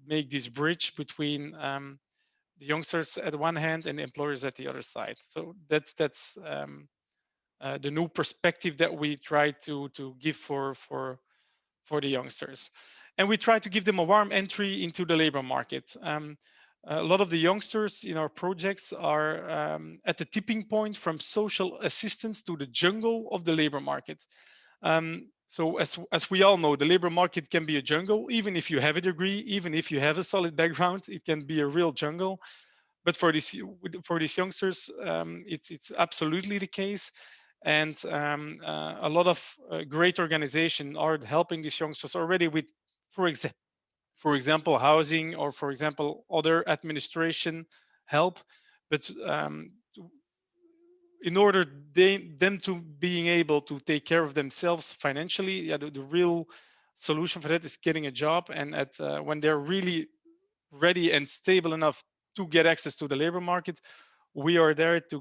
make this bridge between the youngsters at one hand and the employers at the other side. So that's the new perspective that we try to give for the youngsters. And we try to give them a warm entry into the labor market. a lot of the youngsters in our projects are at the tipping point from social assistance to the jungle of the labor market. So as we all know, the labor market can be a jungle, even if you have a degree, even if you have a solid background, it can be a real jungle. But for these youngsters, it's absolutely the case. And a lot of great organizations are helping these youngsters already with, for example, housing, or for example, other administration help. But in order them to being able to take care of themselves financially, yeah, the real solution for that is getting a job. And when they're really ready and stable enough to get access to the labor market, we are there to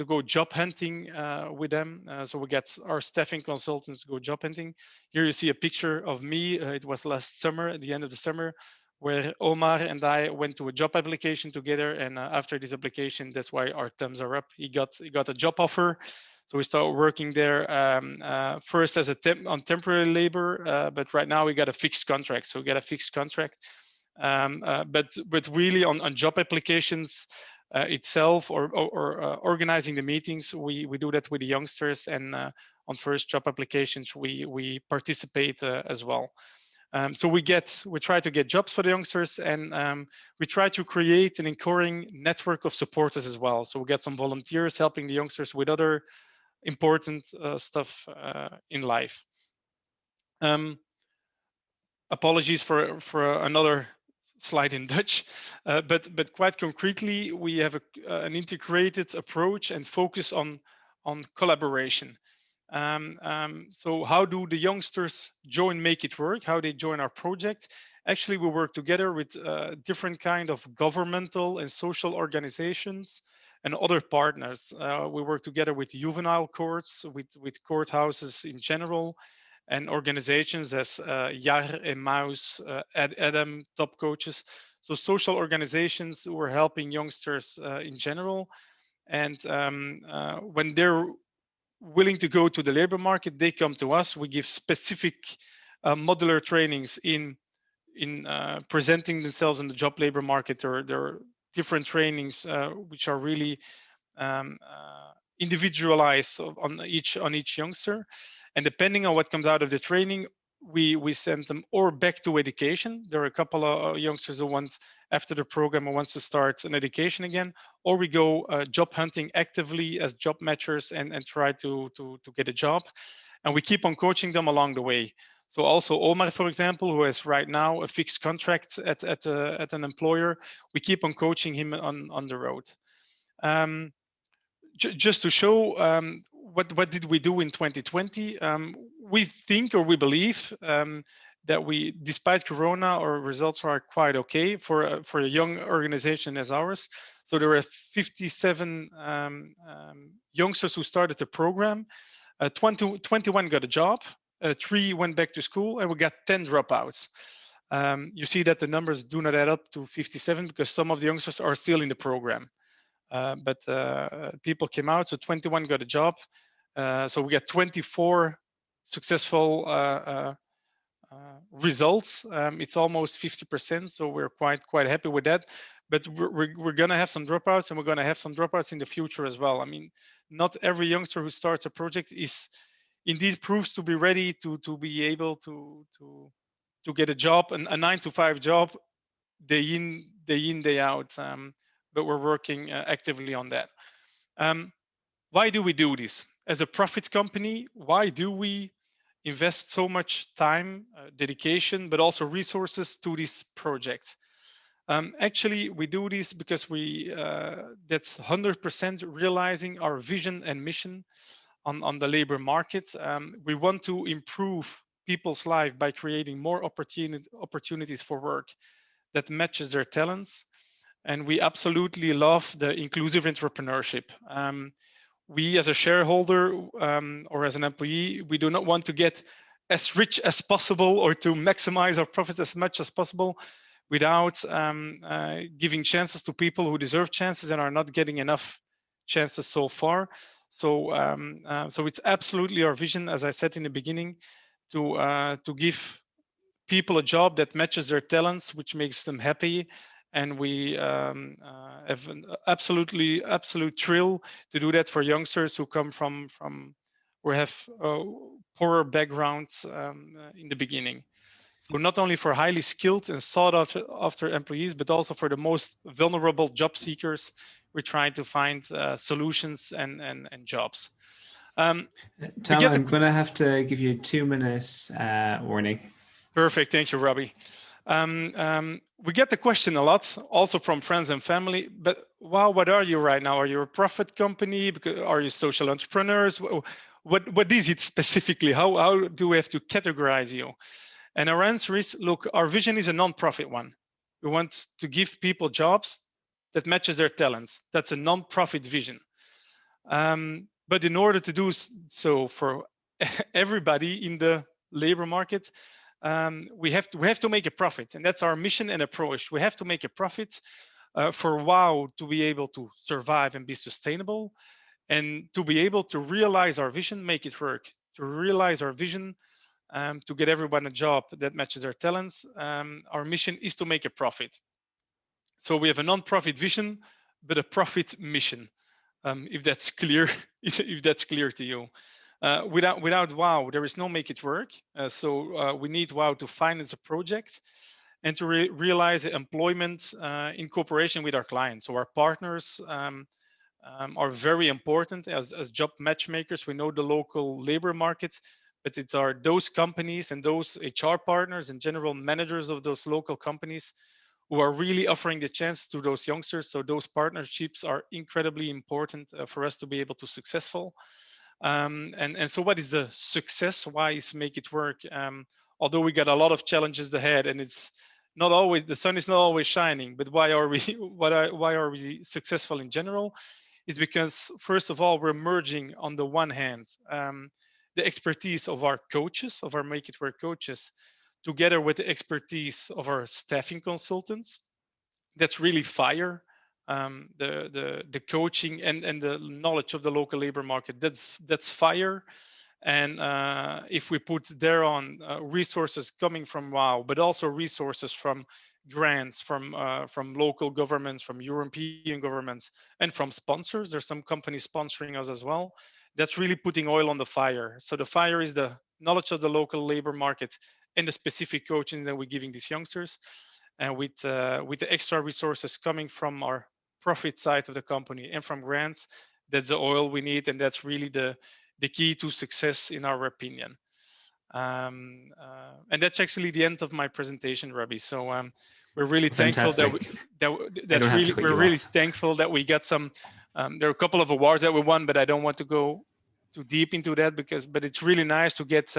go job hunting with them. So we get our staffing consultants to go job hunting. Here you see a picture of me. It was last summer, at the end of the summer, where Omar and I went to a job application together. And after this application, that's why our thumbs are up. He got a job offer. So we started working there first as on temporary labor, but right now we got a fixed contract. So we got a fixed contract. But really on job applications itself, or organizing the meetings, we do that with the youngsters, and on first job applications we participate as well. So we try to get jobs for the youngsters, and we try to create an encouraging network of supporters as well. So we get some volunteers helping the youngsters with other important stuff in life. Apologies for another slide in Dutch, but quite concretely, we have an integrated approach and focus on collaboration. So how do the youngsters make it work? How they join our project? Actually, we work together with different kind of governmental and social organizations and other partners. We work together with juvenile courts, with courthouses in general, and organizations as JAR, Emmaus, Adam, Top Coaches. So social organizations who are helping youngsters in general. And when they're willing to go to the labor market, they come to us. We give specific modular trainings in presenting themselves in the job labor market, or there are different trainings which are really individualized on each youngster. And depending on what comes out of the training, we send them or back to education. There are a couple of youngsters who want, after the program, who wants to start an education again, or we go job hunting actively as job matchers and try to get a job. And we keep on coaching them along the way. So also Omar, for example, who has right now a fixed contract at an employer, we keep on coaching him on the road. Just to show what did we do in 2020, we think, or we believe, that despite Corona, our results are quite okay for a young organization as ours. So there were 57 youngsters who started the program. 21 got a job, 3 went back to school, and we got 10 dropouts. You see that the numbers do not add up to 57 because some of the youngsters are still in the program. But people came out, so 21 got a job. So we got 24 successful results. It's almost 50%, so we're quite happy with that. But we're gonna have some dropouts, and we're gonna have some dropouts in the future as well. I mean, not every youngster who starts a project is indeed proves to be ready to be able to get a job, a 9-to-5 job, day in, day out. But we're working actively on that. Why do we do this? As a profit company, why do we invest so much time, dedication, but also resources to this project? Actually, we do this because that's 100% realizing our vision and mission on the labor market. We want to improve people's life by creating more opportunities for work that matches their talents. And we absolutely love the inclusive entrepreneurship. We as a shareholder or as an employee, we do not want to get as rich as possible or to maximize our profits as much as possible without giving chances to people who deserve chances and are not getting enough chances so far. So it's absolutely our vision, as I said in the beginning, to give people a job that matches their talents, which makes them happy, and we have an absolute thrill to do that for youngsters who come from or have poorer backgrounds in the beginning. So not only for highly skilled and sought after employees, but also for the most vulnerable job seekers, we're trying to find solutions and jobs. Tom, I'm going to have to give you a 2-minute warning. Perfect. Thank you, Robbie. We get the question a lot, also from friends and family, but wow, what are you right now? Are you a profit company? Are you social entrepreneurs? What is it specifically? How do we have to categorize you? And our answer is, look, our vision is a non-profit one. We want to give people jobs that matches their talents. That's a non-profit vision. But in order to do so for everybody in the labor market, we have to make a profit, and that's our mission and approach. We have to make a profit for WOW to be able to survive and be sustainable, and to be able to realize our vision, make it work. To realize our vision, to get everyone a job that matches their talents, our mission is to make a profit. So we have a non-profit vision, but a profit mission. If that's clear, if that's clear to you. Without WOW, there is no make it work. So we need WOW to finance a project and to realize employment in cooperation with our clients. So our partners are very important as job matchmakers. We know the local labor market, but it's those companies and those HR partners and general managers of those local companies who are really offering the chance to those youngsters. So those partnerships are incredibly important for us to be able to be successful. And so what is the success? Why is make it work? Although we got a lot of challenges ahead, and it's not always, the sun is not always shining, but why are we successful in general? It's because, first of all, we're merging on the one hand, the expertise of our coaches, of our Make It Work coaches, together with the expertise of our staffing consultants. That's really fire. The coaching and the knowledge of the local labor market, that's fire. And if we put thereon resources coming from WOW, but also resources from grants, from local governments, from European governments, and from sponsors, there's some companies sponsoring us as well, that's really putting oil on the fire. So the fire is the knowledge of the local labor market and the specific coaching that we're giving these youngsters. And with the extra resources coming from our profit side of the company and from grants, that's the oil we need, and that's really the key to success in our opinion. And that's actually the end of my presentation, Robbie. So we're really thankful that we're really thankful that we got some. There are a couple of awards that we won, but I don't want to go too deep into that but it's really nice to get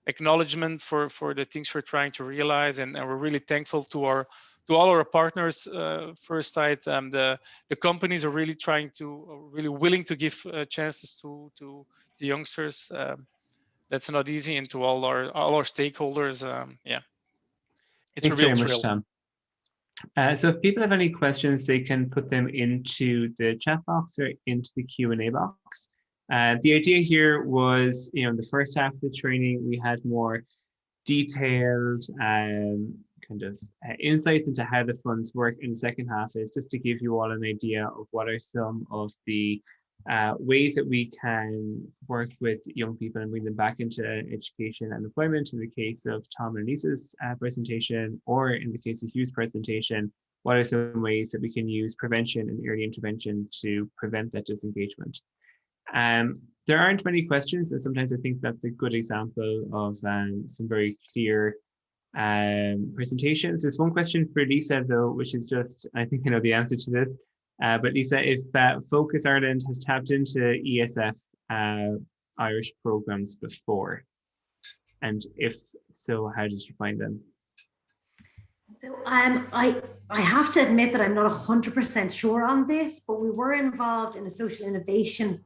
acknowledgement for the things we're trying to realize, and we're really thankful to all our partners. First side, the companies are really really willing to give chances to the youngsters. That's not easy, and to all our stakeholders. Yeah, it's Thanks a real very thrill. much, Tom. So if people have any questions, they can put them into the chat box or into the Q&A box. The idea here was, in the first half of the training, we had more detailed kind of insights into how the funds work. In the second half is just to give you all an idea of what are some of the ways that we can work with young people and bring them back into education and employment. In the case of Tom and Lisa's presentation, or in the case of Hugh's presentation, what are some ways that we can use prevention and early intervention to prevent that disengagement? There aren't many questions, and sometimes I think that's a good example of some very clear presentations. There's one question for Lisa, though, which is just, I think I know the answer to this, but Lisa, if Focus Ireland has tapped into ESF Irish programs before, and if so, how did you find them? So I have to admit that I'm not 100% sure on this, but we were involved in a social innovation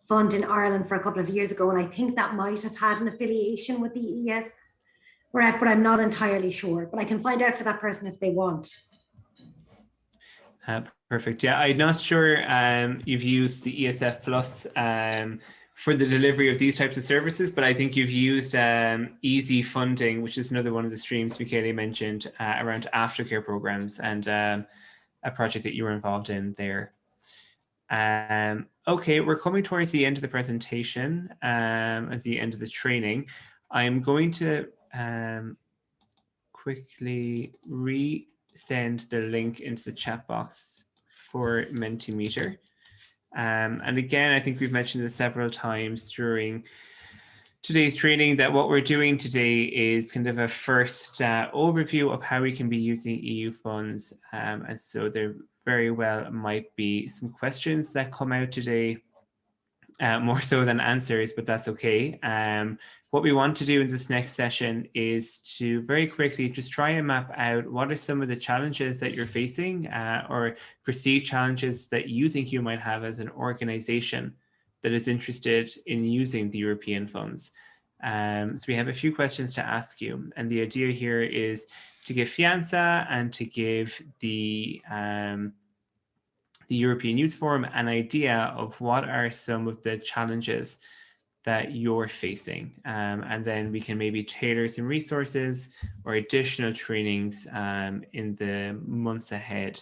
fund in Ireland for a couple of years ago, and I think that might have had an affiliation with the ESF, but I'm not entirely sure. But I can find out for that person if they want. Perfect. Yeah, I'm not sure you've used the ESF Plus for the delivery of these types of services, but I think you've used easy funding, which is another one of the streams Michele mentioned around aftercare programs, and a project that you were involved in there. Okay, we're coming towards the end of the presentation, at the end of the training. I'm going to quickly resend the link into the chat box for Mentimeter. And again, I think we've mentioned this several times during today's training that what we're doing today is kind of a first overview of how we can be using EU funds. And so there very well might be some questions that come out today, more so than answers, but that's okay. What we want to do in this next session is to very quickly just try and map out what are some of the challenges that you're facing or perceived challenges that you think you might have as an organization that is interested in using the European funds. So we have a few questions to ask you, and the idea here is to give Fianza and to give the European Youth Forum an idea of what are some of the challenges that you're facing. And then we can maybe tailor some resources or additional trainings in the months ahead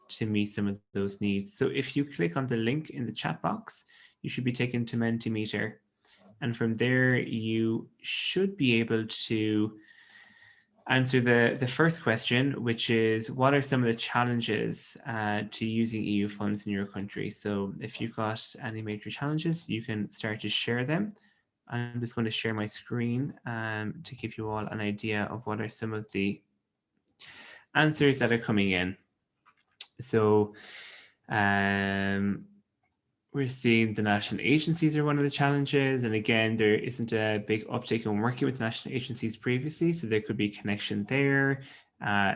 to meet some of those needs. So if you click on the link in the chat box, you should be taken to Mentimeter. And from there, you should be able to answer the first question, which is what are some of the challenges to using EU funds in your country? So if you've got any major challenges, you can start to share them. I'm just going to share my screen to give you all an idea of what are some of the answers that are coming in. So we're seeing the national agencies are one of the challenges. And again, there isn't a big uptake in working with national agencies previously, so there could be connection there.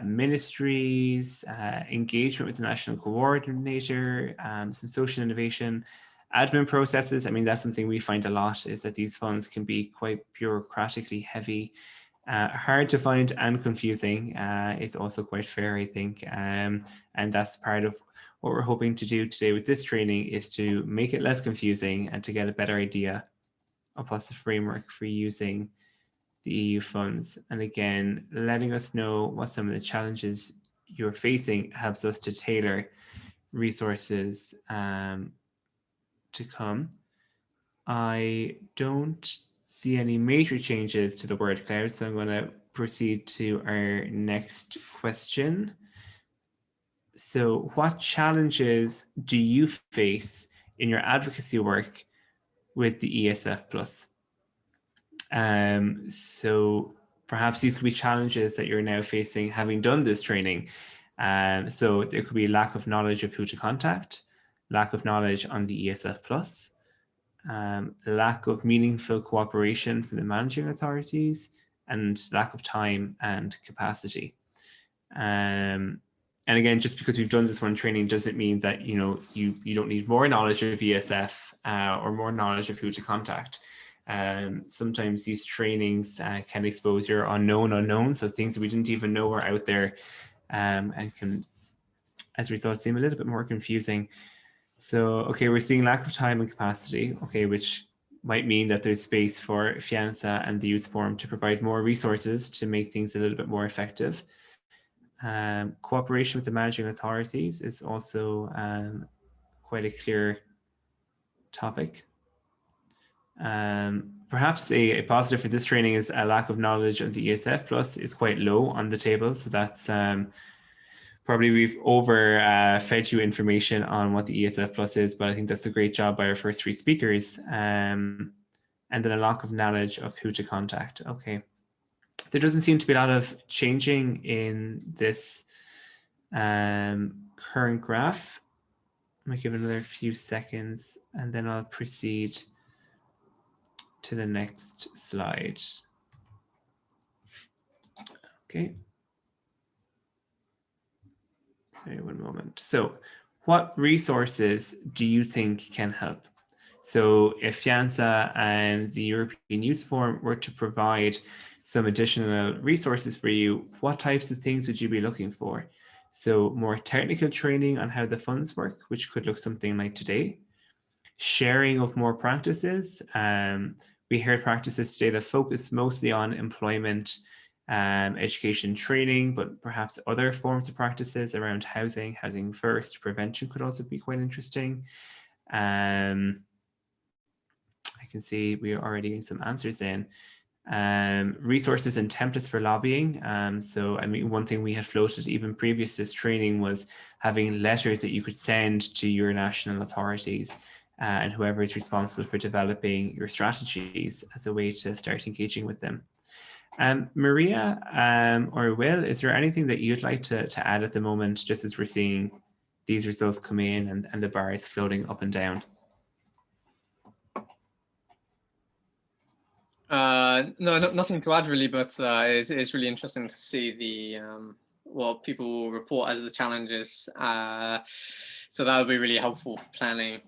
Ministries, engagement with the national coordinator, some social innovation, admin processes. I mean, that's something we find a lot, is that these funds can be quite bureaucratically heavy, hard to find and confusing. Is also quite fair, I think. And that's part of what we're hoping to do today with this training, is to make it less confusing and to get a better idea of what's the framework for using the EU funds. And again, letting us know what some of the challenges you're facing helps us to tailor resources to come. I don't see any major changes to the word cloud, so I'm going to proceed to our next question. So what challenges do you face in your advocacy work with the ESF Plus? So perhaps these could be challenges that you're now facing having done this training. So there could be lack of knowledge of who to contact, lack of knowledge on the ESF Plus, lack of meaningful cooperation from the managing authorities, and lack of time and capacity. And again, just because we've done this one training doesn't mean that you don't need more knowledge of ESF or more knowledge of who to contact. Sometimes these trainings can expose your unknown unknowns, so things that we didn't even know were out there, and can, as a result, seem a little bit more confusing. So, okay, we're seeing lack of time and capacity, okay, which might mean that there's space for Fianza and the Youth Forum to provide more resources to make things a little bit more effective. Cooperation with the managing authorities is also quite a clear topic. Perhaps a positive for this training is a lack of knowledge of the ESF Plus is quite low on the table. So that's probably we've fed you information on what the ESF Plus is, but I think that's a great job by our first three speakers. And then a lack of knowledge of who to contact. Okay. There doesn't seem to be a lot of changing in this current graph. I'm going to give it another few seconds and then I'll proceed to the next slide. Okay. Sorry, one moment. So what resources do you think can help? So if Fianza and the European Youth Forum were to provide some additional resources for you, what types of things would you be looking for? So more technical training on how the funds work, which could look something like today. sharing of more practices. We heard practices today that focus mostly on employment, education, training, but perhaps other forms of practices around housing, housing first, prevention could also be quite interesting. I can see we are already getting some answers in. Resources and templates for lobbying. So, I mean, one thing we had floated even previous to this training was having letters that you could send to your national authorities and whoever is responsible for developing your strategies as a way to start engaging with them. Maria or Will, is there anything that you'd like to add at the moment, just as we're seeing these results come in and the bar is floating up and down? No, nothing to add really, but it's really interesting to see the what people report as the challenges. So that would be really helpful for planning.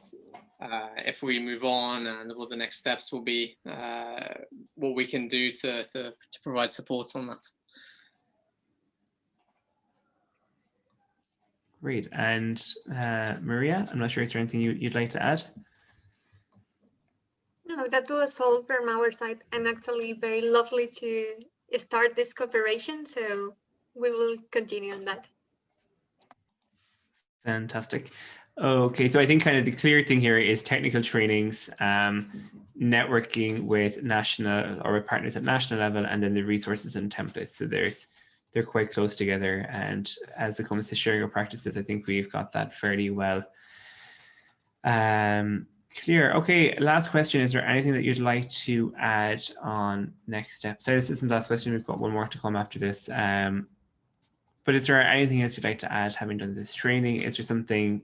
If we move on, and what the next steps will be, what we can do to provide support on that. Great. And Maria, I'm not sure, is there anything you'd like to add? No, that was all from our side. I'm actually very lovely to start this cooperation, so we will continue on that. Fantastic. Okay, so I think kind of the clear thing here is technical trainings, networking with national or with partners at national level, and then the resources and templates. So they're quite close together. And as it comes to sharing our practices, I think we've got that fairly well clear. Okay, last question. Is there anything that you'd like to add on next steps? So this isn't the last question. We've got one more to come after this. But is there anything else you'd like to add having done this training? Is there something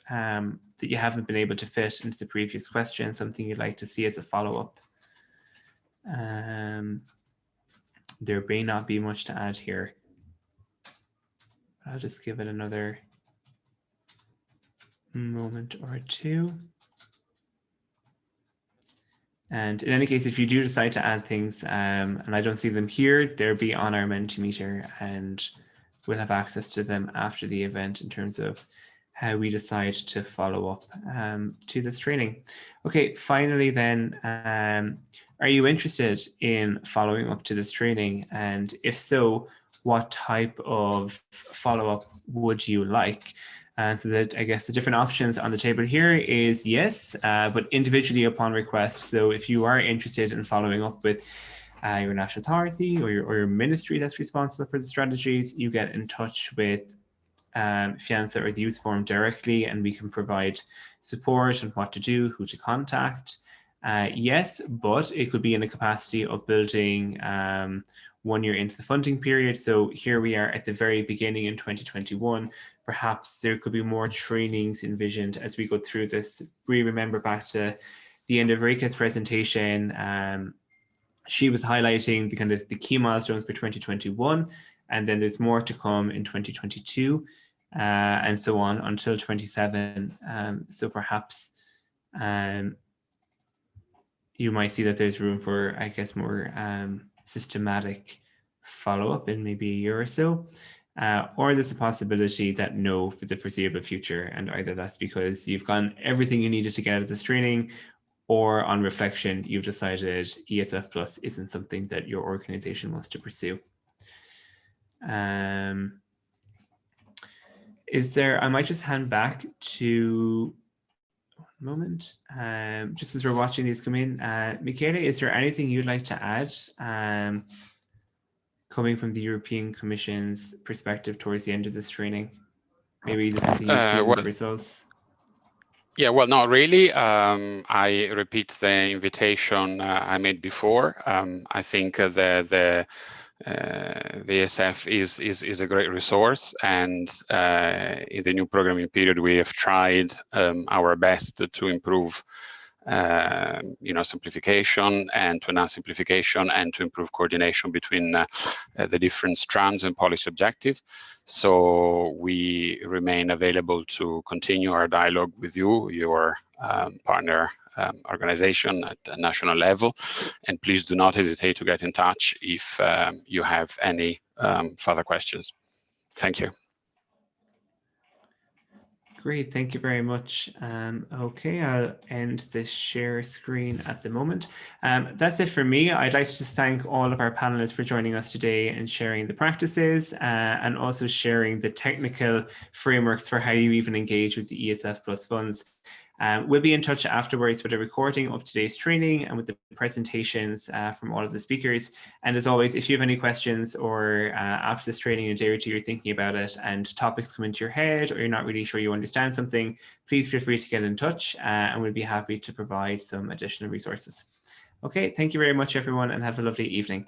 that you haven't been able to fit into the previous question, something you'd like to see as a follow-up? There may not be much to add here. I'll just give it another moment or two. And in any case, if you do decide to add things, and I don't see them here, they'll be on our Mentimeter, and we'll have access to them after the event in terms of how we decide to follow up to this training. Okay, finally then, are you interested in following up to this training? And if so, what type of follow-up would you like? So that I guess the different options on the table here is yes, but individually upon request. So if you are interested in following up with your national authority or your ministry that's responsible for the strategies, you get in touch with Fianza or the Youth Forum directly, and we can provide support on what to do, who to contact. Yes, but it could be in the capacity of building 1 year into the funding period. So here we are at the very beginning in 2021. Perhaps there could be more trainings envisioned as we go through this. We remember back to the end of Rika's presentation, she was highlighting the kind of the key milestones for 2021, and then there's more to come in 2022, and so on until 27. So perhaps you might see that there's room for, I guess, more systematic follow-up in maybe a year or so. Or there's a possibility that no for the foreseeable future, and either that's because you've gotten everything you needed to get out of this training, or on reflection, you've decided ESF Plus isn't something that your organization wants to pursue. Is there, I might just hand back to, one moment, just as we're watching these come in. Michele, is there anything you'd like to add coming from the European Commission's perspective towards the end of this training? Maybe there's something you've seen in the results. Yeah, well, not really. I repeat the invitation I made before. I think the ESF is a great resource, and in the new programming period, we have tried our best to improve simplification and to enhance simplification and to improve coordination between the different strands and policy objectives. So we remain available to continue our dialogue with you, your partner organization at the national level, and please do not hesitate to get in touch if you have any further questions. Thank you. Great, thank you very much. Okay, I'll end this share screen at the moment. That's it for me. I'd like to just thank all of our panelists for joining us today and sharing the practices and also sharing the technical frameworks for how you even engage with the ESF Plus funds. We'll be in touch afterwards with a recording of today's training and with the presentations from all of the speakers. And as always, if you have any questions or after this training in a day or two, you're thinking about it and topics come into your head or you're not really sure you understand something, please feel free to get in touch and we'll be happy to provide some additional resources. Okay, thank you very much, everyone, and have a lovely evening.